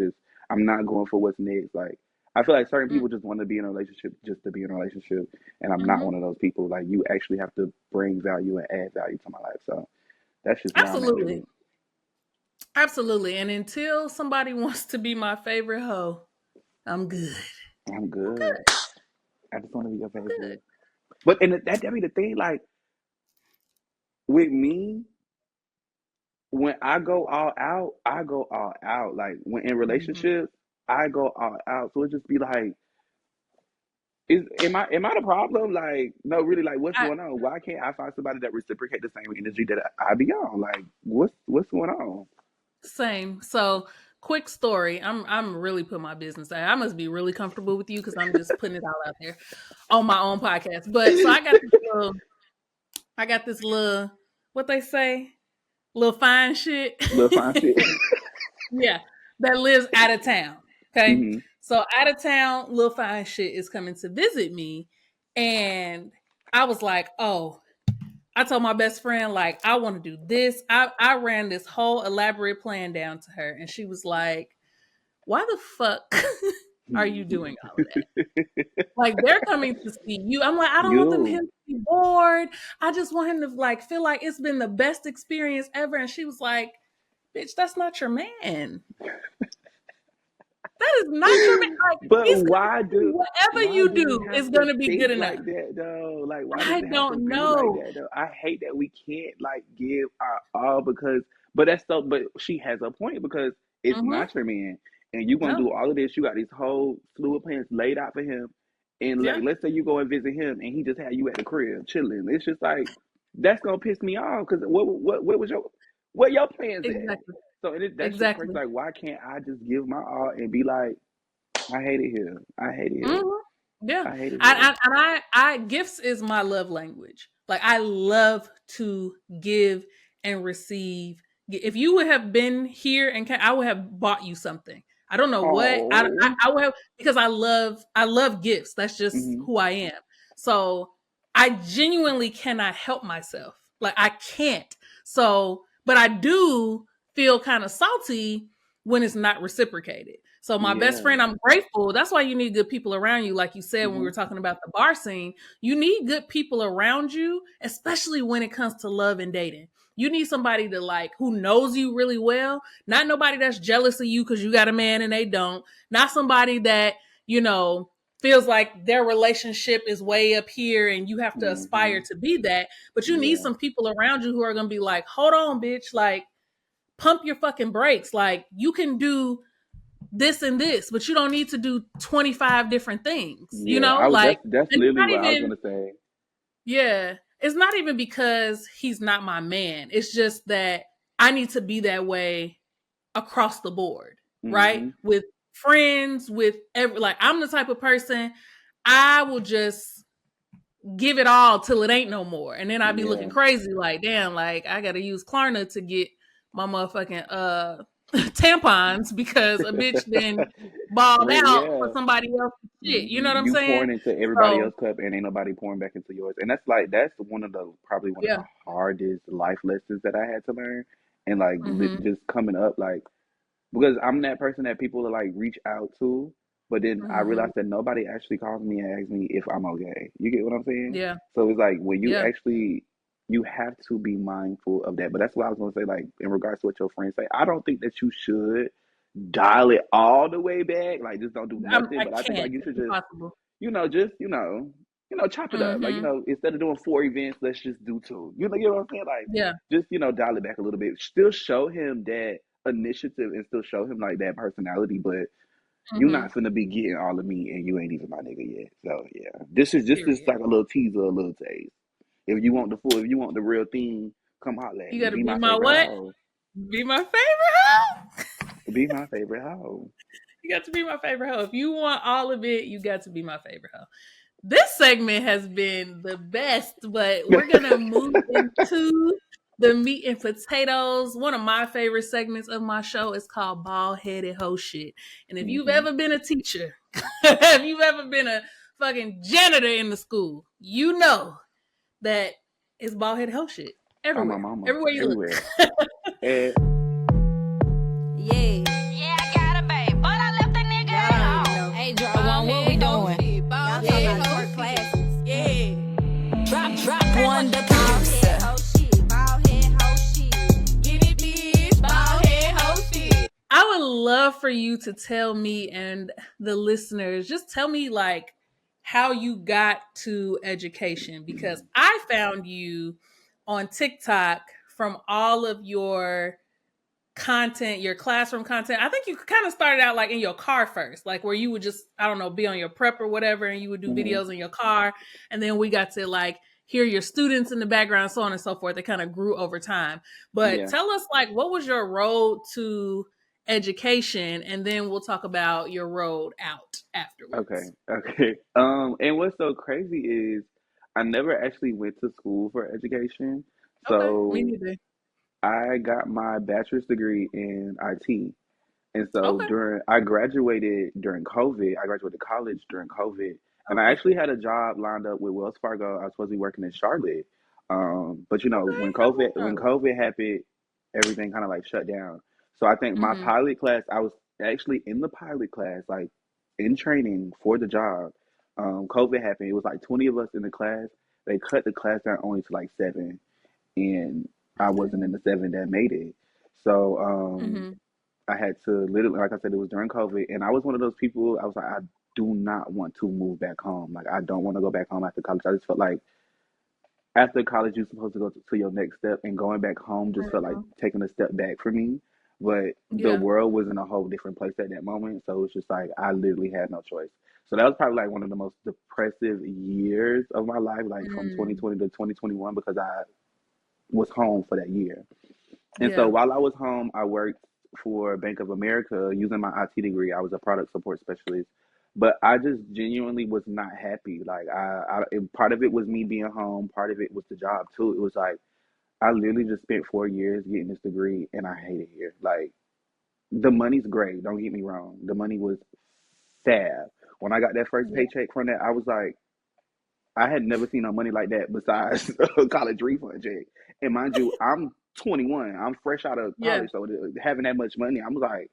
going for what's next. Like, I feel like certain Mm, people just want to be in a relationship just to be in a relationship, and I'm not mhm. one of those people. Like, you actually have to bring value and add value to my life. So that's just where I'm at with Absolutely. it. Absolutely. And until somebody wants to be my favorite hoe, I'm good. I'm I'm good. good. I just want to be your I'm good. favorite. But and that be the thing. Like, with me, when I go all out, I go all out. Like, when in Mhm. relationships, I go all out. So it just be like, am I the problem? Like, no, really, like, what's I going on? Why can't I find somebody that reciprocate the same energy that I be on? Like, what's going on? Same. So, quick story. I'm really putting my business out. I must be really comfortable with you because I'm just putting it all out there on my own podcast. But so I got this little what they say, little fine shit. Little fine shit. Yeah, that lives out of town. Okay. Hmm. So out of town, little fine shit is coming to visit me. And I was like, oh, I told my best friend, like, I want to do this. I ran this whole elaborate plan down to her, and she was like, why the fuck are you doing all of that? Like, they're coming to see you. I'm like, I don't want him You. to be bored. I just want him to like feel like it's been the best experience ever. And she was like, bitch, that's not your man. That is not your man. Like, But he's gonna do whatever why you do we do have is to gonna be good think enough. like that though? Like, why does I it have to don't be like know. that though? I hate that we can't like give our all because but that's so but she has a point because it's Mm-hmm. not your man and you gonna No. do all of this. You got this whole slew of plans laid out for him. And like Yeah. let's say you go and visit him and he just had you at the crib chilling. It's just like that's gonna piss me off because what was your where your plans at? Exactly. So that's just crazy. Exactly. Like, why can't I just give my all and be like, I hate it here. I hate it here. Mhm. Yeah. I hate it here. I gifts is my love language. Like, I love to give and receive. If you would have been here and I would have bought you something. I don't know what Oh. I would have because I love gifts. That's just Hmm. who I am. So I genuinely cannot help myself. Like, I can't. So, but I do feel kind of salty when it's not reciprocated. So my best Yeah. friend, I'm grateful. That's why you need good people around you. Like you said, when we were Hmm. talking about the bar scene, you need good people around you, especially when it comes to love and dating. You need somebody to like who knows you really well, not nobody that's jealous of you because you got a man and they don't, not somebody that, you know, feels like their relationship is way up here and you have to aspire Hmm. to be that. But you need Yeah. some people around you who are going to be like, hold on, bitch, like pump your fucking brakes. Like, you can do this and this, but you don't need to do 25 different things, you Yeah. know? I was Like, that's and it's literally not what I was even, gonna say. yeah, it's not even because he's not my man. It's just that I need to be that way across the board, right? Hmm. With friends, with every, like, I'm the type of person I will just give it all till it ain't no more. And then I'd be looking Yeah. crazy, like, damn, like I gotta use Klarna to get my motherfucking tampons because a bitch then balled Well, out for yeah. somebody else's shit. You know what I'm You saying? pouring into everybody So else's cup and ain't nobody pouring back into yours. And that's one of the probably one of the yeah. hardest life lessons that I had to learn. And like Mm-hmm. just coming up like because I'm that person that people like reach out to, but then I Mm-hmm. realized that nobody actually calls me and asks me if I'm okay. You get what I'm saying? Yeah. So it's like when you Yeah. actually you have to be mindful of that. But that's what I was gonna say, like in regards to what your friends say. I don't think that you should dial it all the way back, like just don't do nothing. I But I think can't. like you It's should just, impossible. just chop it up. Like, Mm-hmm. instead of doing 4 events, let's just do two. You know what I'm saying? Like Yeah. just, dial it back a little bit. Still show him that initiative and still show him like that personality, but you're Mm-hmm. not finna be getting all of me and you ain't even my nigga yet. So yeah. This is Period. like a little teaser, a little taste. If you want the real thing, come holler at You me. got to Be be my my favorite what? hoe. Be my favorite hoe. Be my favorite hoe. You got to be my favorite hoe. If you want all of it, you got to be my favorite hoe. This segment has been the best, but we're going to move into the meat and potatoes. One of my favorite segments of my show is called Bald Headed Hoe Shit. And if you've Hmm. ever been a teacher, if you've ever been a fucking janitor in the school, you know that it's bald headed hoe shit Oh my everywhere. mama. Everywhere you Everywhere. look. And Yeah. Yeah, I got a babe, but I left the nigga at home. Hey, drop one, what we doing? Y'all talking about twerk classes. Yeah. Drop one, the pizza. Bald head, hoe shit. Get it, bitch. Bald head, hoe shit. I would love for you to tell me and the listeners, just tell me like how you got to education, because I found you on TikTok from all of your content, your classroom content. I think you kind of started out like in your car first, like where you would just, I don't know, be on your prep or whatever, and you would do mhm. videos in your car. And then we got to like hear your students in the background, so on and so forth. It kind of grew over time. But Yeah. tell us, like, what was your road to education? And then we'll talk about your road out Okay. afterwards. Okay. And what's so crazy is I never actually went to school for education. Okay, me So neither. I got my bachelor's degree in IT. And so Okay, I graduated during COVID. I graduated college during COVID, and I okay, actually had a job lined up with Wells Fargo. I was supposed to be working in Charlotte, but okay. I love When Charlotte. COVID happened, everything kind of like shut down. So I think my Mm-hmm. pilot class, I was actually in the pilot class, like in training for the job. COVID happened. It was like 20 of us in the class. They cut the class down only to like seven, and I wasn't in the seven that made it. So Mm-hmm. I had to literally, like I said, it was during COVID, and I was one of those people. I was like, I do not want to move back home. Like, I don't want to go back home after college. I just felt like after college, you're supposed to go to your next step, and going back home just felt like Mm-hmm. taking a step back for me. But the Yeah. world was in a whole different place at that moment, so it's just like I literally had no choice. So that was probably like one of the most depressive years of my life, like from Mm. 2020 to 2021, because I was home for that year. And so Yeah. while I was home, I worked for Bank of America using my IT degree. I was a product support specialist, but I just genuinely was not happy. Like part of it was me being home, part of it was the job too. It was like I literally just spent 4 years getting this degree, and I hate it here. Like the money's great. Don't get me wrong. The money was fab. When I got that first Yeah. paycheck from that, I was like, I had never seen no money like that besides a college refund check. And mind you, I'm 21. I'm fresh out of Yeah. college, so having that much money, I'm like,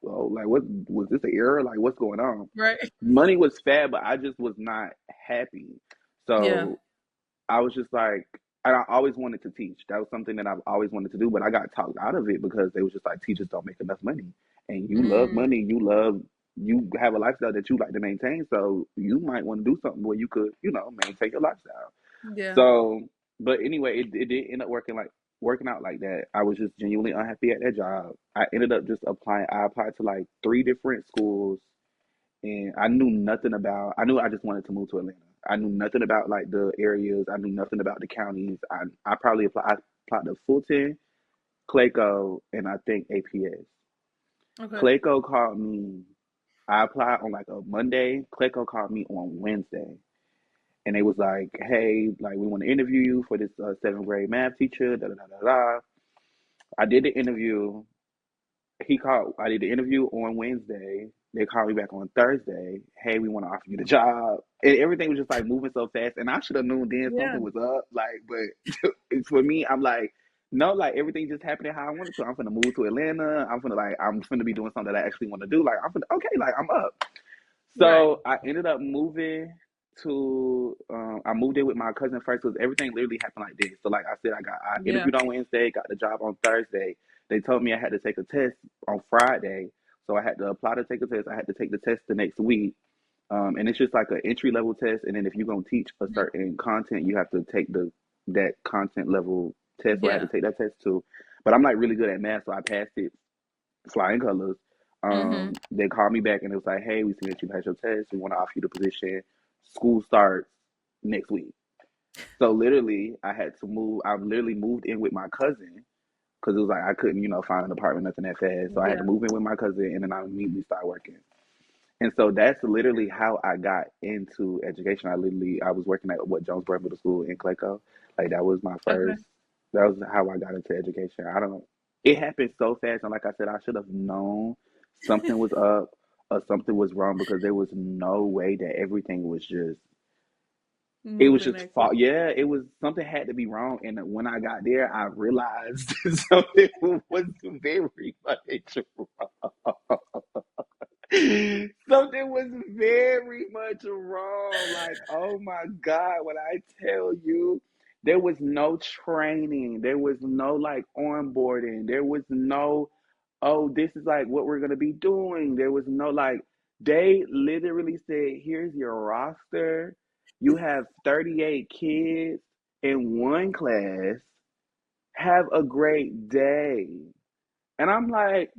well, like, what was this an error? Like, what's going on? Right. Money was fab, but I just was not happy. Yeah. So I was just like, and I always wanted to teach. That was something that I've always wanted to do, but I got talked out of it because they was just like, teachers don't make enough money, and you love Mm. money, you have a lifestyle that you like to maintain, so you might want to do something where you could, maintain your lifestyle. Yeah. So, but anyway, it did end up working out like that. I was just genuinely unhappy at that job. I ended up just applying. I applied to like three different schools, and I knew nothing about. I knew I just wanted to move to Atlanta. I knew nothing about like the areas. I knew nothing about the counties. I probably applied. I applied to Fulton, Clayco, and I think APS. Okay. Clayco called me. I applied on like a Monday. Clayco called me on Wednesday. And they was like, "Hey, like we want to interview you for this seventh grade math teacher." Da da da da da. I did the interview. I did the interview on Wednesday. They called me back on Thursday. Hey, we want to offer you the job. And everything was just like moving so fast. And I should have known then Yeah. something was up. Like, but for me, I'm like, no, like everything just happening how I wanted to. I'm gonna move to Atlanta. I'm gonna be doing something that I actually want to do. Like, okay, like I'm up. Right. So I ended up moving to I moved in with my cousin first because everything literally happened like this. So like I said, I Yeah. interviewed on Wednesday, got the job on Thursday. They told me I had to take a test on Friday, so I had to apply to take a test. I had to take the test the next week, and it's just like an entry level test. And then if you're gonna teach a certain content, you have to take the that content level test. So I had to Yeah. take that test too. But I'm like really good at math, so I passed it flying colors. Mm-hmm. They called me back and it was like, "Hey, we see that you passed your test. We want to offer you the position. School starts next week." So literally, I had to move. I literally moved in with my cousin because it was like I couldn't, find an apartment nothing that fast. So I had to Yeah. move in with my cousin, and then I immediately started working. And so that's literally how I got into education. I was working at Jonesboro Middle School in Clayco. Like that was my Okay. first. That was how I got into education. I don't. It happened so fast, and like I said, I should have known something was up or something was wrong because there was no way that everything was just. It was Moving just that quick. fault. Yeah, it was something had to be wrong. And when I got there, I realized something was very much wrong. Something was very much wrong. Like, oh my God, when I tell you, there was no training, there was no like onboarding, there was no, oh, this is like what we're gonna be doing. There was no like, they literally said, here's your roster. You have 38 kids in one class. Have a great day. And I'm like,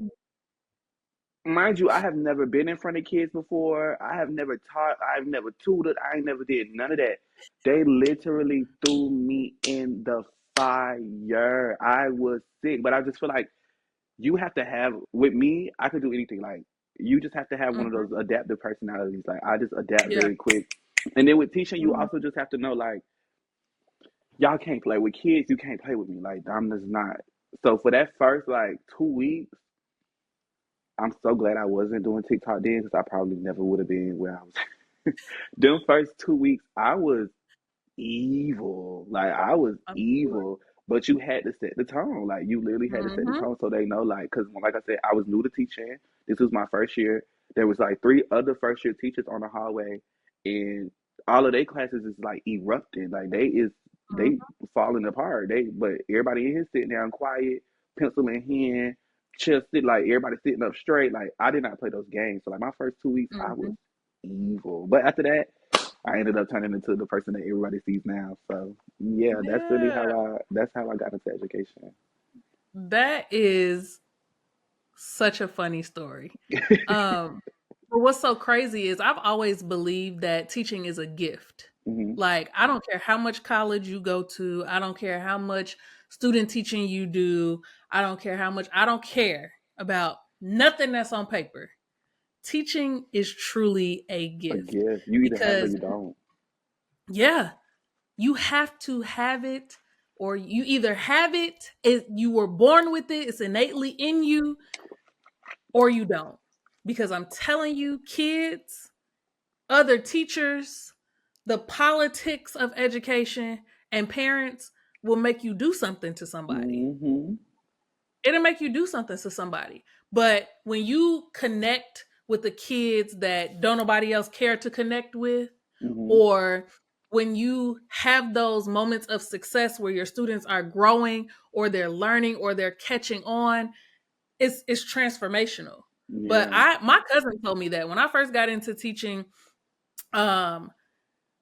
mind you, I have never been in front of kids before. I have never taught. I've never tutored. I ain't never did none of that. They literally threw me in the fire. I was sick, but I just feel like you have to have, with me, I could do anything. Like, you just have to have one of Mm-hmm. those adaptive personalities. Like, I just adapt Yeah. very quick. And then with teaching, you Mm-hmm. also just have to know, like, y'all can't play with kids. You can't play with me. Like, I'm just not. So for that first, like, 2 weeks, I'm so glad I wasn't doing TikTok then because I probably never would have been where I was. Them first 2 weeks, I was evil. Like I was I'm sure. evil, but you had to set the tone. Like you literally had to set the Mm-hmm. tone so they know. Like because like I said, I was new to teaching. This was my first year. There was like three other first year teachers on the hallway, and all of their classes is like erupting. Like they Mm-hmm. falling apart. But everybody in here sitting down quiet, pencil in hand, just sit like everybody sitting up straight. Like I did not play those games. So like my first 2 weeks, I was Mm-hmm. evil. But after that, I ended up turning into the person that everybody sees now. So yeah, Yeah. that's how I got into education. That is such a funny story. Um, but what's so crazy is I've always believed that teaching is a gift. Hmm. Like, I don't care how much college you go to, I don't care how much student teaching you do, I don't care about nothing that's on paper. Teaching is truly a A gift gift. You either have it or because, you don't. yeah, you have to have it, or you either have it, you were born with it, it's innately in you, or you don't. Because I'm telling you, kids, other teachers, the politics of education, and parents will make you do something to somebody. Hmm. It'll make you do something to somebody. But when you connect with the kids that don't nobody else care to connect with, Hmm. or when you have those moments of success where your students are growing or they're learning or they're catching on, it's transformational. But Yeah. my cousin told me that when I first got into teaching, um,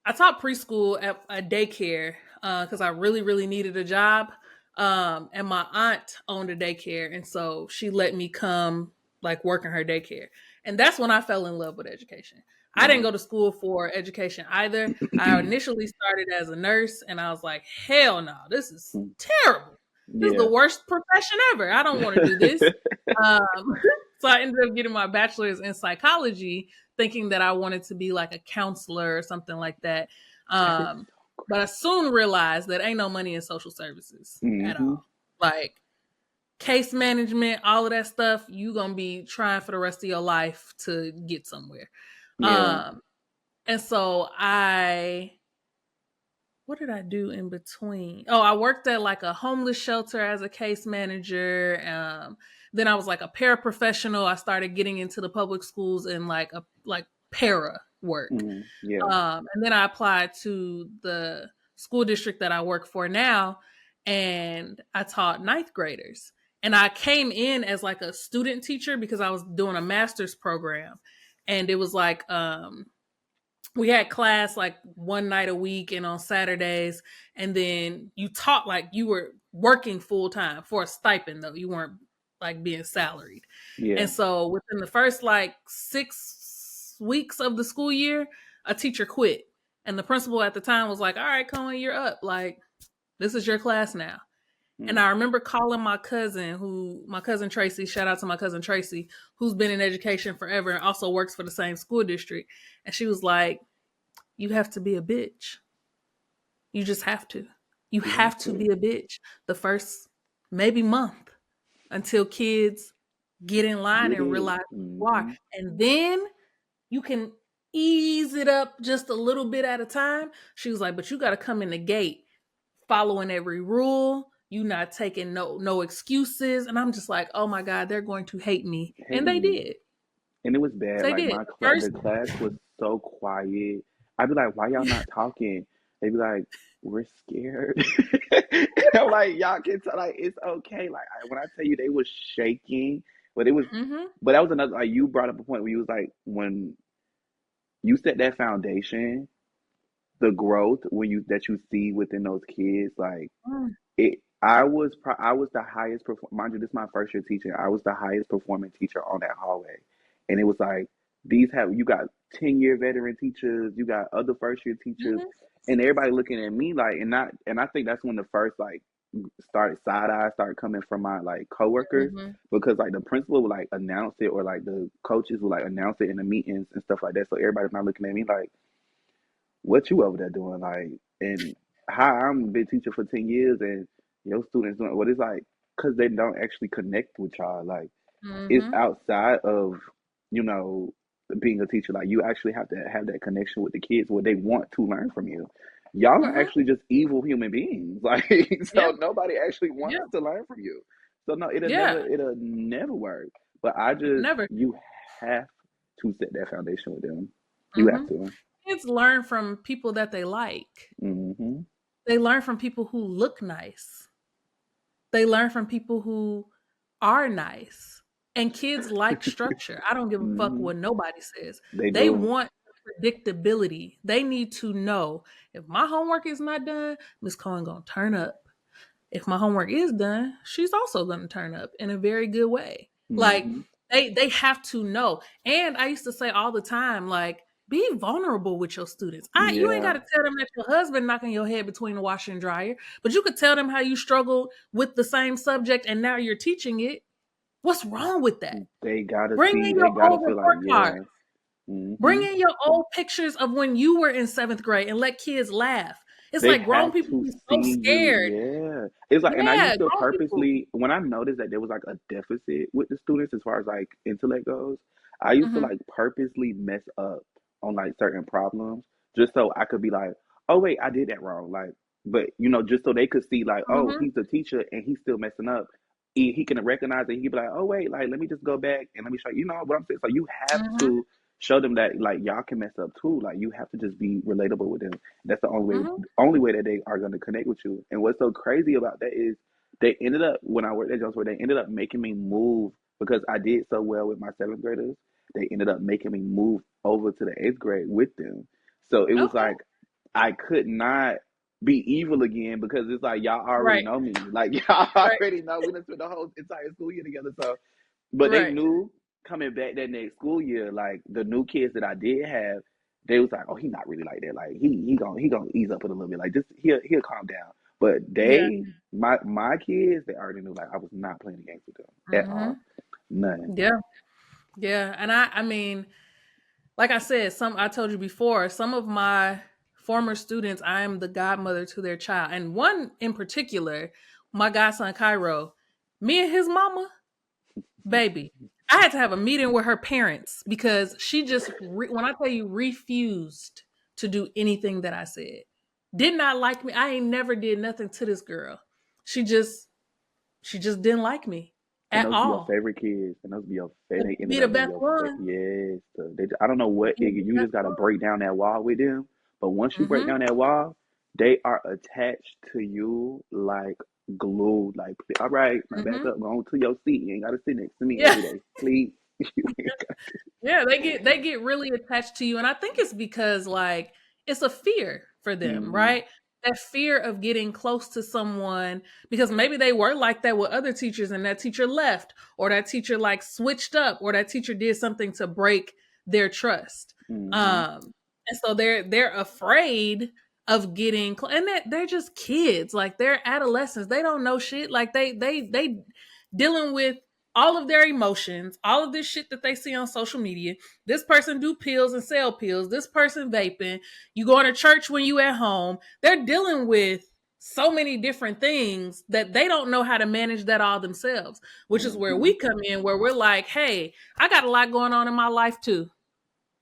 I taught preschool at a daycare because I really, really needed a job. And my aunt owned a daycare, and so she let me come like work in her daycare. And that's when I fell in love with education. I didn't Yeah. go to school for education either. I initially started as a nurse, and I was like, hell no, this is terrible. This is the Yeah. worst profession ever. I don't want to do this. Um, so I ended up getting my bachelor's in psychology, thinking that I wanted to be like a counselor or something like that. That is Um, but I soon realized that ain't no money in social services at hmm all. Like case management, all of that stuff, you gonna be trying for the rest of your life to get somewhere. Yeah. Um, and so I what did I do in between? Oh, I worked at like a homeless shelter as a case manager. Then I was like a paraprofessional. I started getting into the public schools in like para. work. Yeah. And then I applied to the school district that I work for now, and I taught ninth graders. And I came in as like a student teacher because I was doing a master's program. And it was like, we had class like one night a week and on Saturdays. And then you taught like you were working full time for a stipend, though. You weren't like being salaried. Yeah. And so within the first like 6 weeks of the school year, a teacher quit. And the principal at the time was like, all right, Cohen, you're up. Like, this is your class now. And I remember calling my cousin Tracy, shout out to my cousin Tracy, who's been in education forever and also works for the same school district. And she was like, you have to be a bitch. You just have to. You have to be a bitch the first maybe month until kids get in line and realize who you are. And then you can ease it up just a little bit at a time. She was like, but you got to come in the gate following every rule. You not taking no excuses. And I'm just like, oh my God, they're going to hate me. And they did. And it was bad. They Like did. the class was so quiet. I'd be like, why y'all not talking? They'd be like, we're scared. And I'm like, y'all can tell, like, it's okay. Like, when I tell you they was shaking, but it was, but that was another, like, you brought up a point where you was like, when you set that foundation, the growth that you see within those kids, like, I was the highest mind you, this is my first year teaching. I was the highest performing teacher on that hallway. And it was like, you got 10-year veteran teachers, you got other first year teachers, and everybody looking at me like, and I think that's when the first like side eye started coming from my like coworkers, because like the principal would like announce it, or like the coaches would like announce it in the meetings and stuff like that. So everybody's not looking at me like, what you over there doing? Like, and how I'm been teaching for 10 years and your students doing what, it's like, because they don't actually connect with y'all. Like, it's outside of, you know, being a teacher. Like, you actually have to have that connection with the kids where they want to learn from you. Y'all are actually just evil human beings. Like, so nobody actually wants to learn from you. So no, it'll never work. But you have to set that foundation with them. You have to. Kids learn from people that they like. They learn from people who look nice. They learn from people who are nice. And kids like structure. I don't give a fuck what nobody says. They want predictability. They need to know, if my homework is not done, Miss Cohen gonna turn up. If my homework is done, she's also gonna turn up in a very good way. Like, they have to know. And I used to say all the time, like, be vulnerable with your students. You ain't got to tell them that your husband knocking your head between the washer and dryer, but you could tell them how you struggled with the same subject and now you're teaching it. What's wrong with that? They gotta Bring see. in They your gotta old feel report like, card. Bring in your old pictures of when you were in 7th grade and let kids laugh. It's they like grown have people to be so see scared. you. It's like, and I Yeah, used to grown people. purposely, when I noticed that there was like a deficit with the students as far as like intellect goes, I used to like purposely mess up on like certain problems just so I could be like, oh wait, I did that wrong. Like, but you know, just so they could see like, oh, he's a teacher and he's still messing up. He can recognize it. He can be like, oh wait, like let me just go back and let me show you. You know what I'm saying? So you have to show them that like y'all can mess up too. Like, you have to just be relatable with them. That's the only way that they are going to connect with you. And what's so crazy about that is they ended up, when I worked at Jonesboro, they ended up making me move because I did so well with my 7th graders. They ended up making me move over to the 8th grade with them. So it was like I could not be evil again, because it's like y'all already know me. Like, y'all already know we done spent the whole entire school year together. So, but they knew coming back that next school year, like the new kids that I did have, they was like, oh, he not really like that. Like he gonna ease up it a little bit. Like, just he'll calm down. But my kids, they already knew like I was not playing the games with them at all. None. Yeah. And I mean, like I said, I told you before, some of my former students, I am the godmother to their child. And one in particular, my godson Cairo, me and his mama, baby, I had to have a meeting with her parents because she just, when I tell you, refused to do anything that I said. Did not like me. I ain't never did nothing to this girl. She just didn't like me. And at those be your all. favorite kids, and those be your favorite. They Be ended the up being best your one. yes. I don't know what Be the you best just got to one. break down that wall with them. But once you break Mm-hmm. down that wall, they are attached to you like glue. Like, all right, now back Mm-hmm. up, go on to your seat. You ain't got to sit next to me Yeah. every day, please. You ain't got Yeah, they get really attached to you, and I think it's because like it's a fear for them, mm-hmm, right? That fear of getting close to someone because maybe they were like that with other teachers and that teacher left or that teacher like switched up or that teacher did something to break their trust. mm-hmm, And so they're afraid of getting and they're just kids, like they're adolescents. They don't know shit. Like they dealing with all of their emotions, all of this shit that they see on social media. This person do pills and sell pills. This person vaping. You going to church when you at home. They're dealing with so many different things that they don't know how to manage that all themselves, which is where mm-hmm. we come in, where we're like, hey, I got a lot going on in my life too,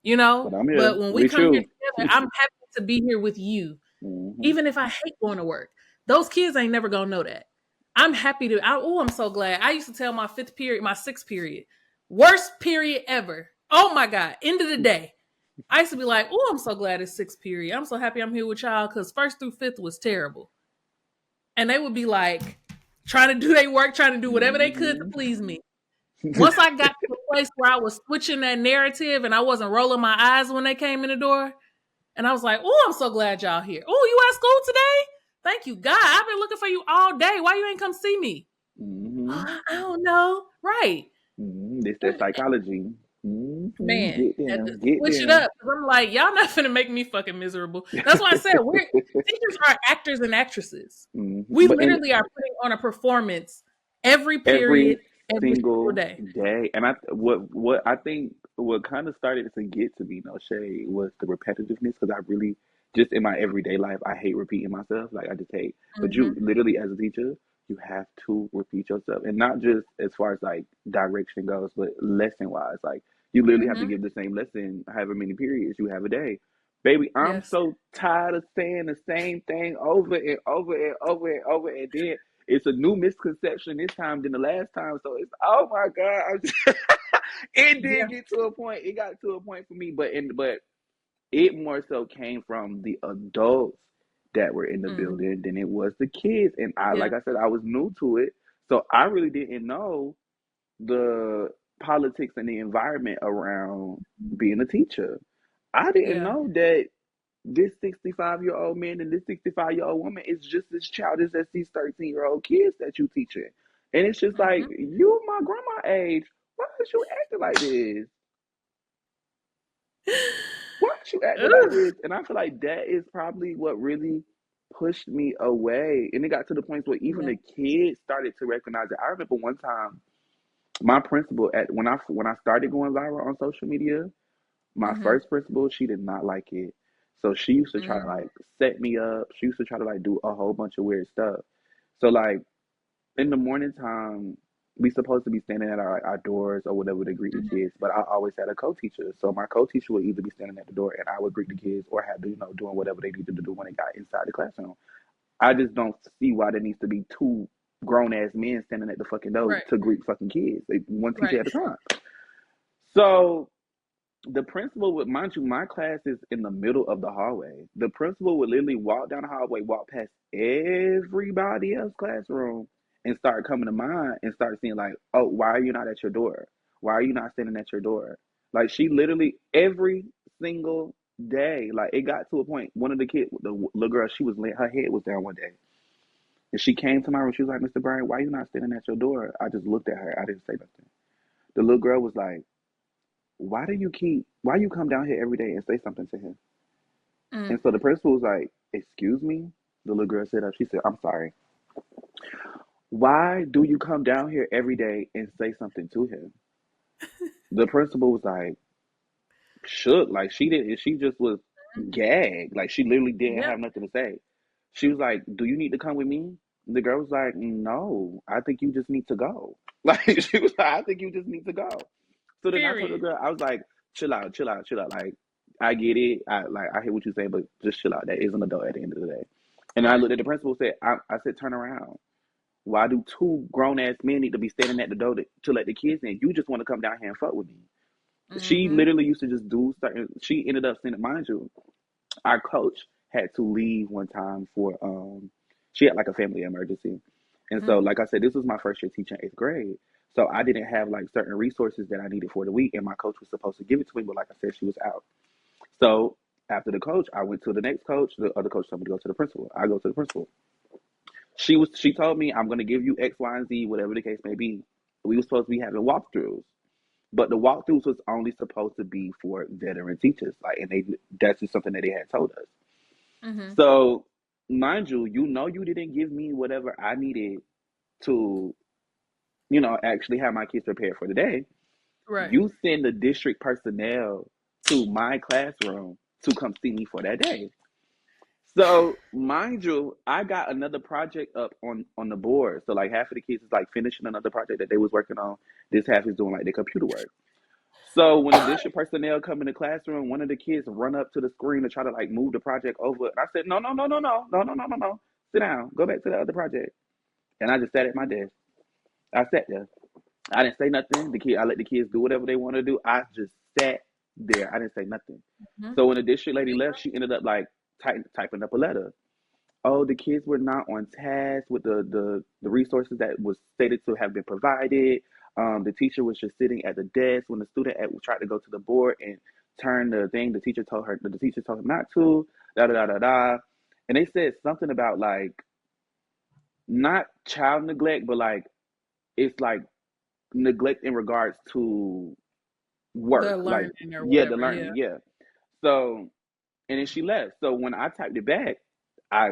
you But know? I'm here But when we with come here you. together, I'm happy to be here with you Mm-hmm. even if I hate going to work. Those kids ain't never gonna know that. I'm happy to. I'm so glad. I used to tell my fifth period, my sixth period, worst period ever. Oh my god, end of the day. I used to be like, oh, I'm so glad it's sixth period. I'm so happy I'm here with y'all because first through fifth was terrible, and they would be like trying to do their work, trying to do whatever they could to Mm-hmm. please me. Once I got to a place where I was switching that narrative and I wasn't rolling my eyes when they came in the door, and I was like, oh, I'm so glad y'all here. Oh, you at school today? Thank you, God. I've been looking for you all day. Why you ain't come see me? Mm-hmm. I don't know. Right. Mm-hmm. This that psychology. Mm-hmm. Man, Get had to them. Get switch it them. up. 'Cause I'm like, y'all not finna make me fucking miserable. That's why I said teachers are actors and actresses. Mm-hmm. We But in literally are putting on a performance every every period, every single single day. day, and what I think what kind of started to get to me, no shade, was the repetitiveness because I really just in my everyday life I hate repeating myself. Like I just hate. But you Mm-hmm. literally as a teacher, you have to repeat yourself, and not just as far as like direction goes, but lesson wise. Like you literally have to Mm-hmm. give the same lesson however many periods you have a day. Baby, I'm Yes. so tired of saying the same thing over and over and over and over, and then it's a new misconception this time than the last time. So it's oh my god, it Yeah. did get to a point. It got to a point for me, but it more so came from the adults that were in the Mm-hmm. building than it was the kids. And I, Yeah. like I said, I was new to it, so I really didn't know the politics and the environment around being a teacher. I didn't Yeah. know that this 65-year-old man and this 65-year-old woman is just as childish as these 13-year-old kids that you teaching. And it's just like, Mm-hmm. you my grandma age. Why is you acting like this? Why is you acting like Ugh. this? And I feel like that is probably what really pushed me away. And it got to the point where even Yeah. the kids started to recognize it. I remember one time my principal at when I started going viral on social media, my Mm-hmm. first principal, she did not like it. So she used to try to Mm-hmm. like set me up. She used to try to like do a whole bunch of weird stuff. So like in the morning time, we supposed to be standing at our doors or whatever to greet the kids, but I always had a co-teacher. So my co-teacher would either be standing at the door and I would greet the kids or have to, doing whatever they needed to do when they got inside the classroom. I just don't see why there needs to be two grown ass men standing at the fucking door Right. to greet fucking kids. One teacher Right. at a time. So the principal would, mind you, my class is in the middle of the hallway. The principal would literally walk down the hallway, walk past everybody else's classroom, and start coming to mine and start seeing like, oh, why are you not at your door? Why are you not standing at your door? Like she literally every single day, like it got to a point. One of the kids, the little girl, she was her head was down one day, and she came to my room. She was like, Mr. Bryan, why are you not standing at your door? I just looked at her. I didn't say nothing. The little girl was like, why you come down here every day and say something to him? Mm. And so the principal was like, excuse me? The little girl said up, she said, I'm sorry. Why do you come down here every day and say something to him? The principal was like, shook. Like she just was gagged. Like she literally didn't Yep. have nothing to say. She was like, do you need to come with me? The girl was like, no, I think you just need to go. Like she was like, I think you just need to go. So then I told the Period. girl, I was like, chill out, chill out, chill out. Like, I get it. I hear what you're saying, but just chill out. That is an adult at the end of the day. And then I Right. looked at the principal and said, I said, turn around. Why do two grown ass men need to be standing at the door to let the kids in? You just want to come down here and fuck with me. She Mm-hmm. literally used to just do certain. She ended up sending, mind you, our coach had to leave one time for she had like a family emergency. And so, Mm-hmm. like I said, this was my first year teaching eighth grade. So I didn't have like certain resources that I needed for the week, and my coach was supposed to give it to me, but like I said, she was out. So after the coach, I went to the next coach. The other coach told me to go to the principal. I go to the principal. She told me I'm gonna give you X, Y, and Z, whatever the case may be. We were supposed to be having walkthroughs. But the walkthroughs was only supposed to be for veteran teachers. Like, and that's just something that they had told us. Mm-hmm. So, mind you, you didn't give me whatever I needed to, actually have my kids prepared for the day. Right. You send the district personnel to my classroom to come see me for that day. So, mind you, I got another project up on the board. So, like, half of the kids is like finishing another project that they was working on. This half is doing like the computer work. So when the district personnel come in the classroom, one of the kids run up to the screen to try to like move the project over. And I said, no, no, no, no, no, no, no, no, no, no. Sit down. Go back to the other project. And I just sat at my desk. I sat there. I didn't say nothing. I let the kids do whatever they want to do. I just sat there. I didn't say nothing. Mm-hmm. So when the district lady left, she ended up like typing up a letter. Oh, the kids were not on task with the resources that was stated to have been provided. The teacher was just sitting at the desk when the student tried to go to the board and turn the thing. The teacher told her not to. Da da da da da. And they said something about like not child neglect, but like it's like neglect in regards to The work. Like learning or yeah, the whatever. Yeah. learning. Yeah. So and then she left. So when I typed it back, I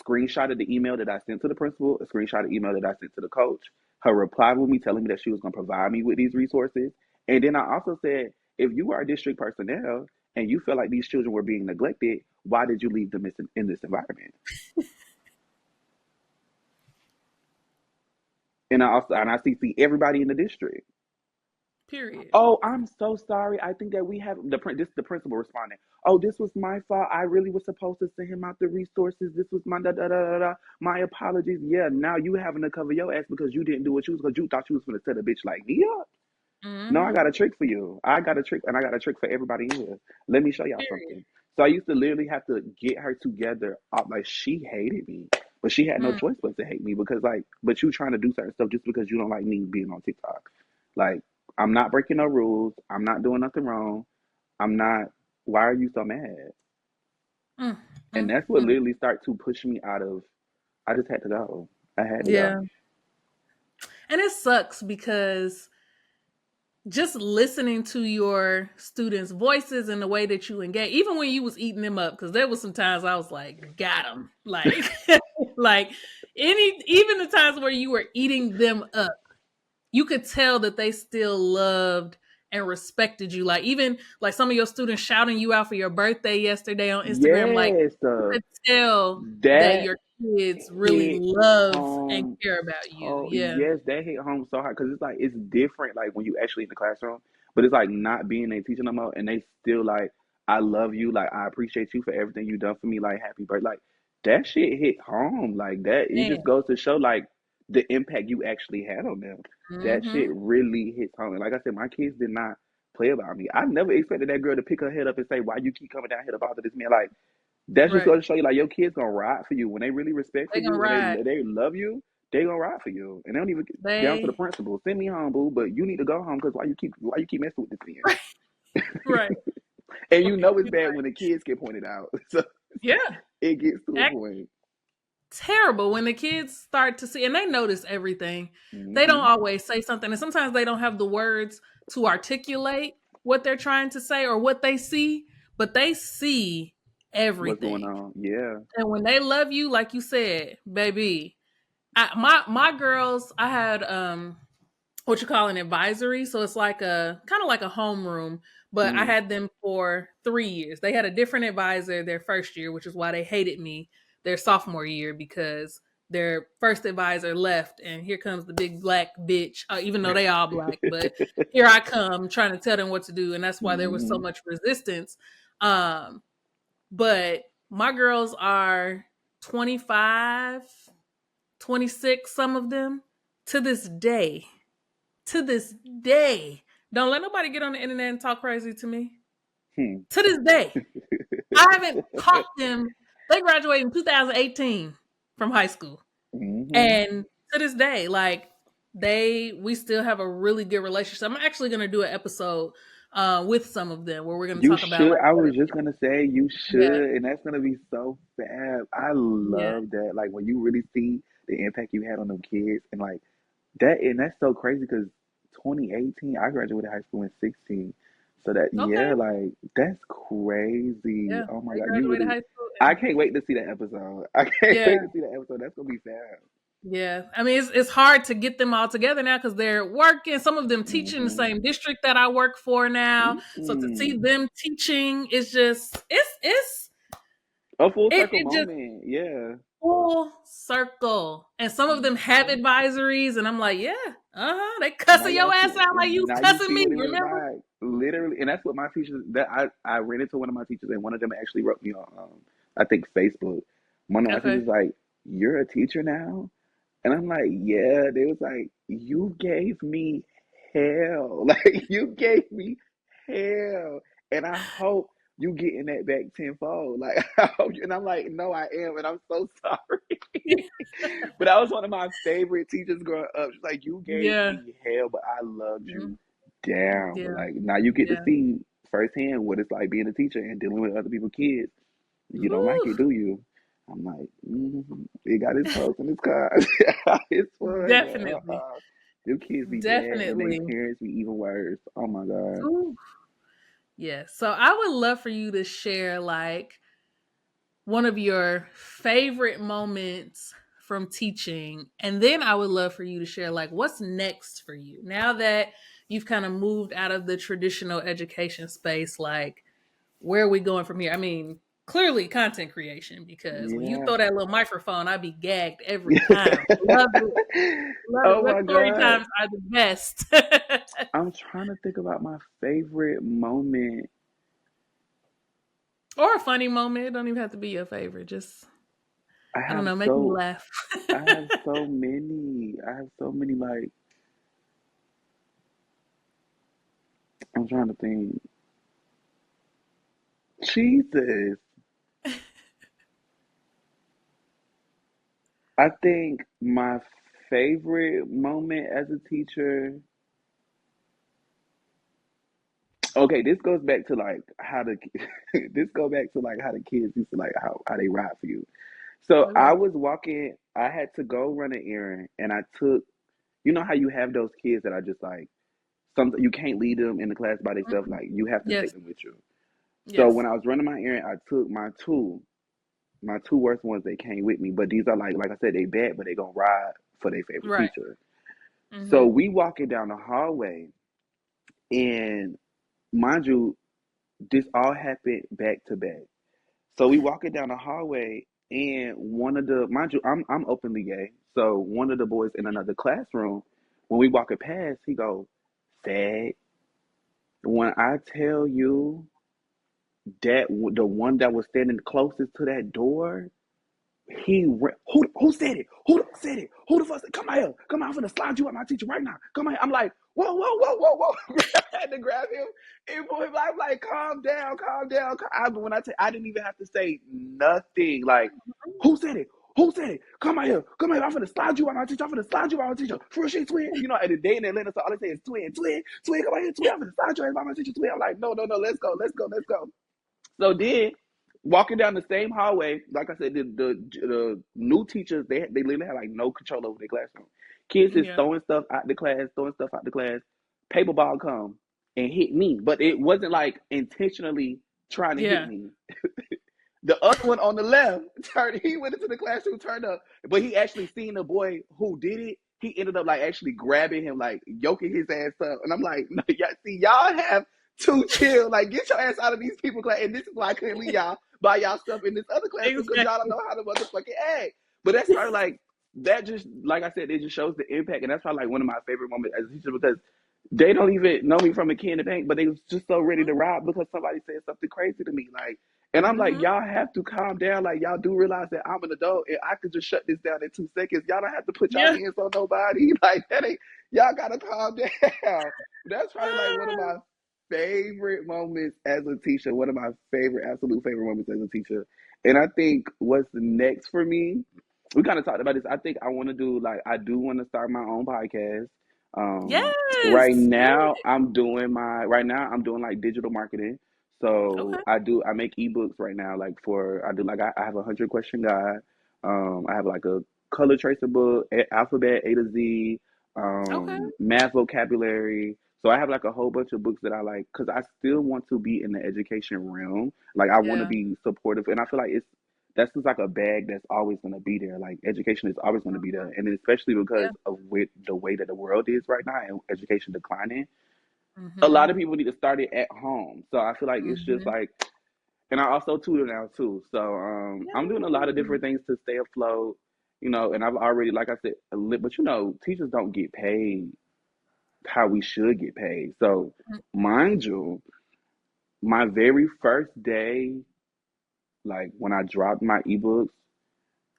screenshotted the email that I sent to the principal, a screenshot of email that I sent to the coach. Her reply with me telling me that she was going to provide me with these resources. And then I also said, if you are district personnel and you feel like these children were being neglected, why did you leave them in this environment? And I see everybody in the district. Period. Oh, I'm so sorry. I think that we have the principal responding. Oh, this was my fault. I really was supposed to send him out the resources. This was my da da da da da. My apologies. Yeah, now you having to cover your ass because you didn't do what you was because you thought you was gonna set a bitch like me up. No, I Mm-hmm. got a trick for you. I got a trick, and I got a trick for everybody in here. Let me show y'all Period. something. So I used to literally have to get her together. Like she hated me, but she had no Mm. choice but to hate me because but you trying to do certain stuff just because you don't like me being on TikTok. Like I'm not breaking no rules. I'm not doing nothing wrong. I'm not. Why are you so mad? Mm. And Mm. that's what Mm. literally started to push me out of. I just had to go. I had to go. Yeah. And it sucks because just listening to your students' voices and the way that you engage, even when you was eating them up, because there was some times I was like, got them. Like, like even the times where you were eating them up, you could tell that they still loved and respected you. Like even like some of your students shouting you out for your birthday yesterday on Instagram, like Yes, you could tell that that your kids really hit love and home. care about you. Oh Yeah. yes, that hit home so hard because it's like it's different like when you actually in the classroom, but it's like not being a teacher no more, and they still like I love you, like I appreciate you for everything you done for me, like happy birthday, like that shit hit home like that. It Man. just goes to show like the impact you actually had on them. That shit Mm-hmm. really hits home. And like I said, my kids did not play about me. I never expected that girl to pick her head up and say, "Why you keep coming down here to bother this man?" Like that's just Right. going to show you, like, your kids gonna ride for you when they really respect for They gonna you and ride. they love you. They gonna ride for you, and they don't even get down to the They principal. Send me home, boo. But you need to go home because why you keep messing with this right. man? Right. And you know it's bad when the kids get pointed out. So Yeah. it gets to a Act point. terrible when the kids start to see and they notice everything. They don't Hmm. always say something, and sometimes they don't have the words to articulate what they're trying to say or what they see, but they see What's going everything. on? Yeah. And when they love you, like you said, baby, my girls, I had what you call an advisory. So it's like a kind of like a homeroom, but I Hmm. had them for 3 years. They had a different advisor their first year, which is why they hated me their sophomore year because their first advisor left, and here comes the big black bitch. Even though they all black, but here I come trying to tell them what to do, and that's why there was so Hmm. much resistance. Um, but my girls are 25 26, some of them, to this day, to this day, don't let nobody get on the internet and talk crazy to me. Hmm. To this day, I haven't caught them. They graduated in 2018 from high school. Mm-hmm. And to this day, like we still have a really good relationship. I'm actually going to do an episode with some of them where we're going to You talk about should. like I was just gonna say you yeah, should, and that's gonna be so fab. I yeah, love that. Like when you really see the impact you had on them kids, and like that, and that's so crazy because 2018, I graduated high school in 16. So that okay, yeah, like that's crazy. yeah. Oh my They God, you graduated really. high school, I and can't wait to see that episode. I can't yeah, wait to see that episode. That's gonna be fab. yeah. I mean, it's hard to get them all together now because they're working. Some of them teach in the Mm-hmm. same district that I work for now. So to see Mm-mm. them teaching is just A full circle it just moment. Yeah. full circle. And some of them have Mm-hmm. advisories, and I'm like, yeah, they Now cussing your y'all ass see, out like you now you cussing see me. what it was Remember? like, literally, and that's what my teachers. That I ran into one of my teachers, and one of them actually wrote me on, I think Facebook. One of my Okay. teachers like, "You're a teacher now," and I'm like, "Yeah." They was like, "You gave me hell, like you gave me hell," and I hope you getting that back tenfold. Like, I hope and I'm like, "No, I am," and I'm so sorry. But that was one of my favorite teachers growing up. She's like, you gave Yeah. me hell, but I loved Mhm. you down. But Yeah. like now you get to Yeah. see firsthand what it's like being a teacher and dealing with other people's kids. You don't like Whew. it, do you? I'm like, it got its pros and its cons. It's fun, but Definitely. them kids be bad and they Definitely. parents be even worse. Oh my god. Ooh. Yeah. So I would love for you to share like one of your favorite moments from teaching. And then I would love for you to share like what's next for you now that you've kind of moved out of the traditional education space. Like, where are we going from here? I mean, clearly content creation, because when you Yeah. throw that little microphone, I be gagged every time. Love it. Love it. Oh What my story god. times are the best? I'm trying to think about my favorite moment. Or a funny moment. It don't even have to be your favorite. Just, I I don't have know, make me so laugh. I have so many. I have so many. Like I'm trying to think. Jesus, I think my favorite moment as a teacher. Okay, this goes back to like how the this go back to like how the kids used to like how they ride for you. So I Okay. was walking. I had to go run an errand, and I took. You know how you have those kids that are just like some you can't leave them in the class by themselves. Mhm. Like you have to Yes. take them with you. So Yes. when I was running my errand, I took my two worst ones. They came with me, but these are like I said, they bad, but they gonna ride for their favorite Right. teacher. So Mm-hmm. we walking down the hallway, and mind you, this all happened back to back. So we walking down the hallway, and one of the mind you, I'm openly gay. So one of the boys in another classroom, when we walking past, he goes, "Fag." When I tell you that the one that was standing closest to that door, who said it? Who said it? Who the fuck said? Come here, come on! I'm gonna slide you at my teacher right now. Come here. I'm like, whoa, whoa, whoa, whoa, whoa! I had to grab him and pull him. I'm like, calm down, calm down. When I didn't even have to say nothing. Like, who said it? Who said it? Come here, come here. I'm gonna slide you at my teacher. I'm gonna slide you at my teacher. For sure, twin. You know, at the day in Atlanta, so all they say is twin, twin, twin. Come on here, twin. I'm gonna slide you at my teacher, twin. I'm like, no, no, no. Let's go, let's go, let's go. So then, walking down the same hallway, like I said, the new teachers they literally had like no control over their classroom. Kids is Yeah. throwing stuff out the class, throwing stuff out the class. Paper ball come and hit me, but it wasn't like intentionally trying to hit Yeah. me. The other one on the left turned. He went into the classroom, turned up, but he actually seen the boy who did it. He ended up like actually grabbing him, like yoking his ass up. And I'm like, no, y'all have to chill. Like, get your ass out of these people class. And this is why I couldn't leave y'all by y'all stuff in this other classroom because y'all don't Exactly. know how to motherfucking act. But that's probably like that. Just like I said, it just shows the impact, and that's probably like one of my favorite moments as a teacher because they don't even know me from a can of paint, but they was just so ready to rob because somebody said something crazy to me, like. And I'm like, Mm-hmm. y'all have to calm down. Like, y'all do realize that I'm an adult and I could just shut this down in 2 seconds. Y'all don't have to put y'all Yeah. hands on nobody. Like, that ain't, y'all gotta calm down. That's probably like one of my favorite moments as a teacher. One of my favorite, absolute favorite moments as a teacher. And I think what's next for me, we kind of talked about this. I think I want to do, like, I do want to start my own podcast. Um, Yes. right now, right now, I'm doing like digital marketing. So Okay. I make ebooks right now, like I have 100 question guide. I have like a color tracer book, alphabet A to Z, Okay. math vocabulary. So I have like a whole bunch of books that I like because I still want to be in the education realm. Like I want to Yeah. be supportive, and I feel like that's just like a bag that's always going to be there. Like education is always going to be there, and especially because Yeah. of with the way that the world is right now and education declining, a Mm-hmm. lot of people need to start it at home. So I feel like it's just Mm-hmm. like, and I also tutor now too. So I'm doing a lot of Yeah. different things to stay afloat, and I've already, like I said, but teachers don't get paid how we should get paid. So mind you, my very first day, like when I dropped my ebooks,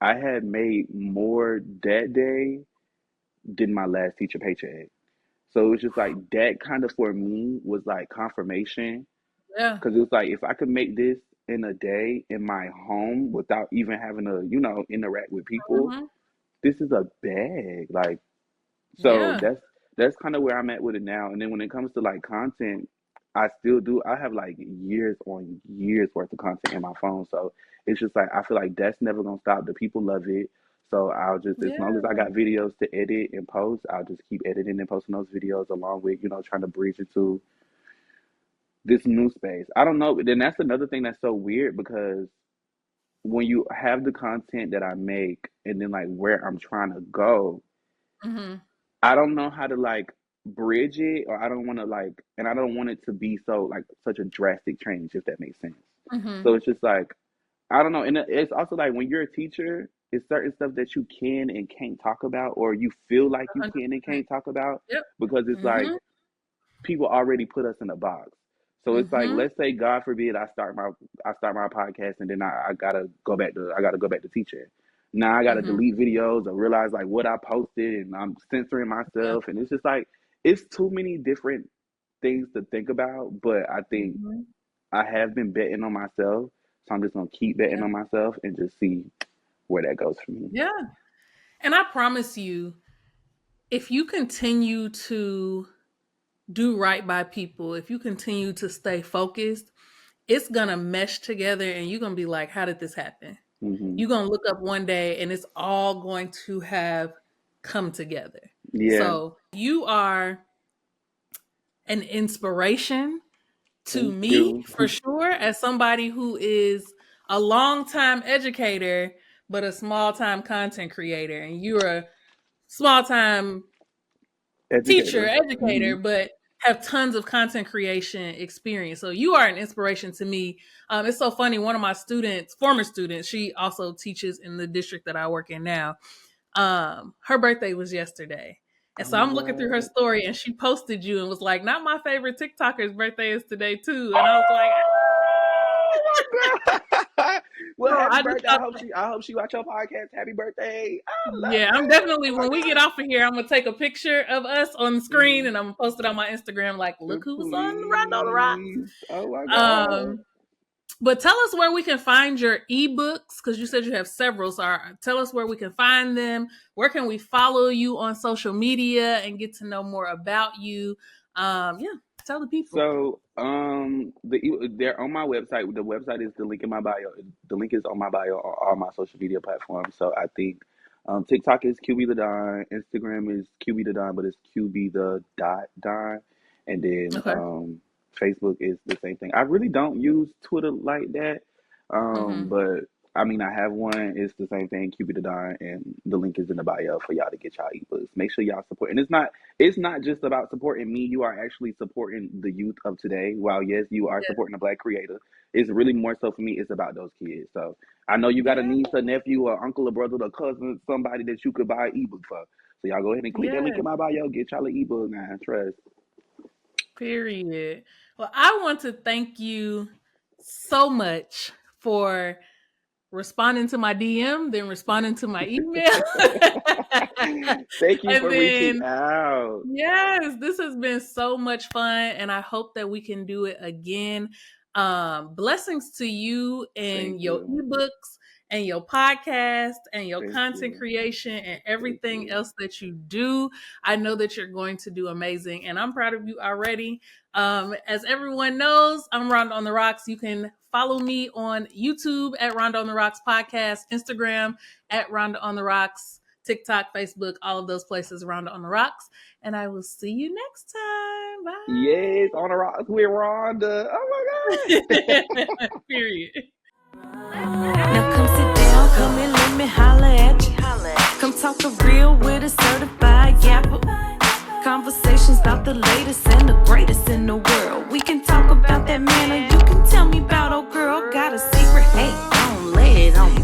I had made more that day than my last teacher paycheck. So it was just like that kind of for me was like confirmation. Yeah. Because it was like, if I could make this in a day in my home without even having to, interact with people, Mm-hmm. this is a bag. Like, so Yeah. that's kind of where I'm at with it now. And then when it comes to like content, I still do. I have like years on years worth of content in my phone. So it's just like, I feel like that's never gonna stop. The people love it. So I'll just, as long as I Yeah. got videos to edit and post, I'll just keep editing and posting those videos along with, trying to bridge into this new space. I don't know. Then that's another thing that's so weird because when you have the content that I make and then like where I'm trying to go, Mm-hmm. I don't know how to like bridge it, or I don't want to like, and I don't want it to be so like such a drastic change, if that makes sense. Mm-hmm. So it's just like, I don't know. And it's also like when you're a teacher, it's certain stuff that you can and can't talk about, or you feel like you can and 100%. can't talk about Yep. because it's like Mm-hmm. people already put us in a box. So it's like, Mm-hmm. let's say God forbid I start my podcast and then I gotta go back to teaching. Now I gotta Mm-hmm. delete videos and realize like what I posted and I'm censoring Yeah. myself, and it's just like it's too many different things to think about. But I think Mm-hmm. I have been betting on myself, so I'm just gonna keep betting Yeah. on myself and just see where that goes for me. Yeah. And I promise you, if you continue to do right by people, if you continue to stay focused, it's gonna mesh together and you're gonna be like, how did this happen? Hmm. You're gonna look up one day and it's all going to have come together. Yeah, So you are an inspiration to thank me you. for sure, as somebody who is a long time educator, but a small time content creator. And you're a small time teacher, Educator. Hmm. educator, but have tons of content creation experience. So you are an inspiration to me. It's so funny. One of my students, former students, she also teaches in the district that I work in now. Her birthday was yesterday. And so Oh, I'm looking through her what? story and she posted you and was like, not my favorite TikToker's birthday is today too. And I was like, Oh my god! Well, so happy I just birthday! thought, I hope she watch your podcast. Happy birthday! I love yeah, I'm it. definitely, Oh my when we get off of here, I'm gonna take a picture of us on the god! screen and I'm gonna post it on my Instagram. Like, look who was on Rhonda on the Rocks. Please! Oh my god! But tell us where we can find your ebooks because you said you have several. So tell us where we can find them. Where can we follow you on social media and get to know more about you? Yeah, tell the people. So, they're on my website. The website is the link in my bio. The link is on my bio on all my social media platforms. So I think TikTok is QB the Don. Instagram is QB the Don, but it's QB the dot Don. And then Okay. Facebook is the same thing. I really don't use Twitter like that. Mm-hmm. But I mean, I have one. It's the same thing, QB the Don, and the link is in the bio for y'all to get y'all ebooks. Make sure y'all support. And it's not just about supporting me. You are actually supporting the youth of today. While yes, you are supporting a black creator, it's really more so for me. It's about those kids. So I know you got a Yeah. niece, a nephew, or uncle, or brother, or cousin, somebody that you could buy an ebook for. So y'all go ahead and click that link Yeah. in my bio. Get y'all an ebook now. Trust. Period. Well, I want to thank you so much for responding to my DM, then responding to my email. Thank you And for reaching then, out. yes, this has been so much fun, and I hope that we can do it again. Blessings to you and Thank your you. ebooks and your podcast and your Thank content you. creation and Thank everything you. else that you do. I know that you're going to do amazing, and I'm proud of you already. As everyone knows, I'm Rhonda on the Rocks. You can follow me on YouTube at Rhonda on the Rocks Podcast, Instagram at Rhonda on the Rocks, TikTok, Facebook, all of those places, Rhonda on the Rocks. And I will see you next time. Bye. Yes, on the rocks with Rhonda. Oh my God. Period. Now come sit down, come and let me holler at you. Come talk a real with a certified yapper. Conversations about the latest and the greatest in the world. We can talk about that man, or you can tell me about old girl. Got a secret, hey, don't lay it on me.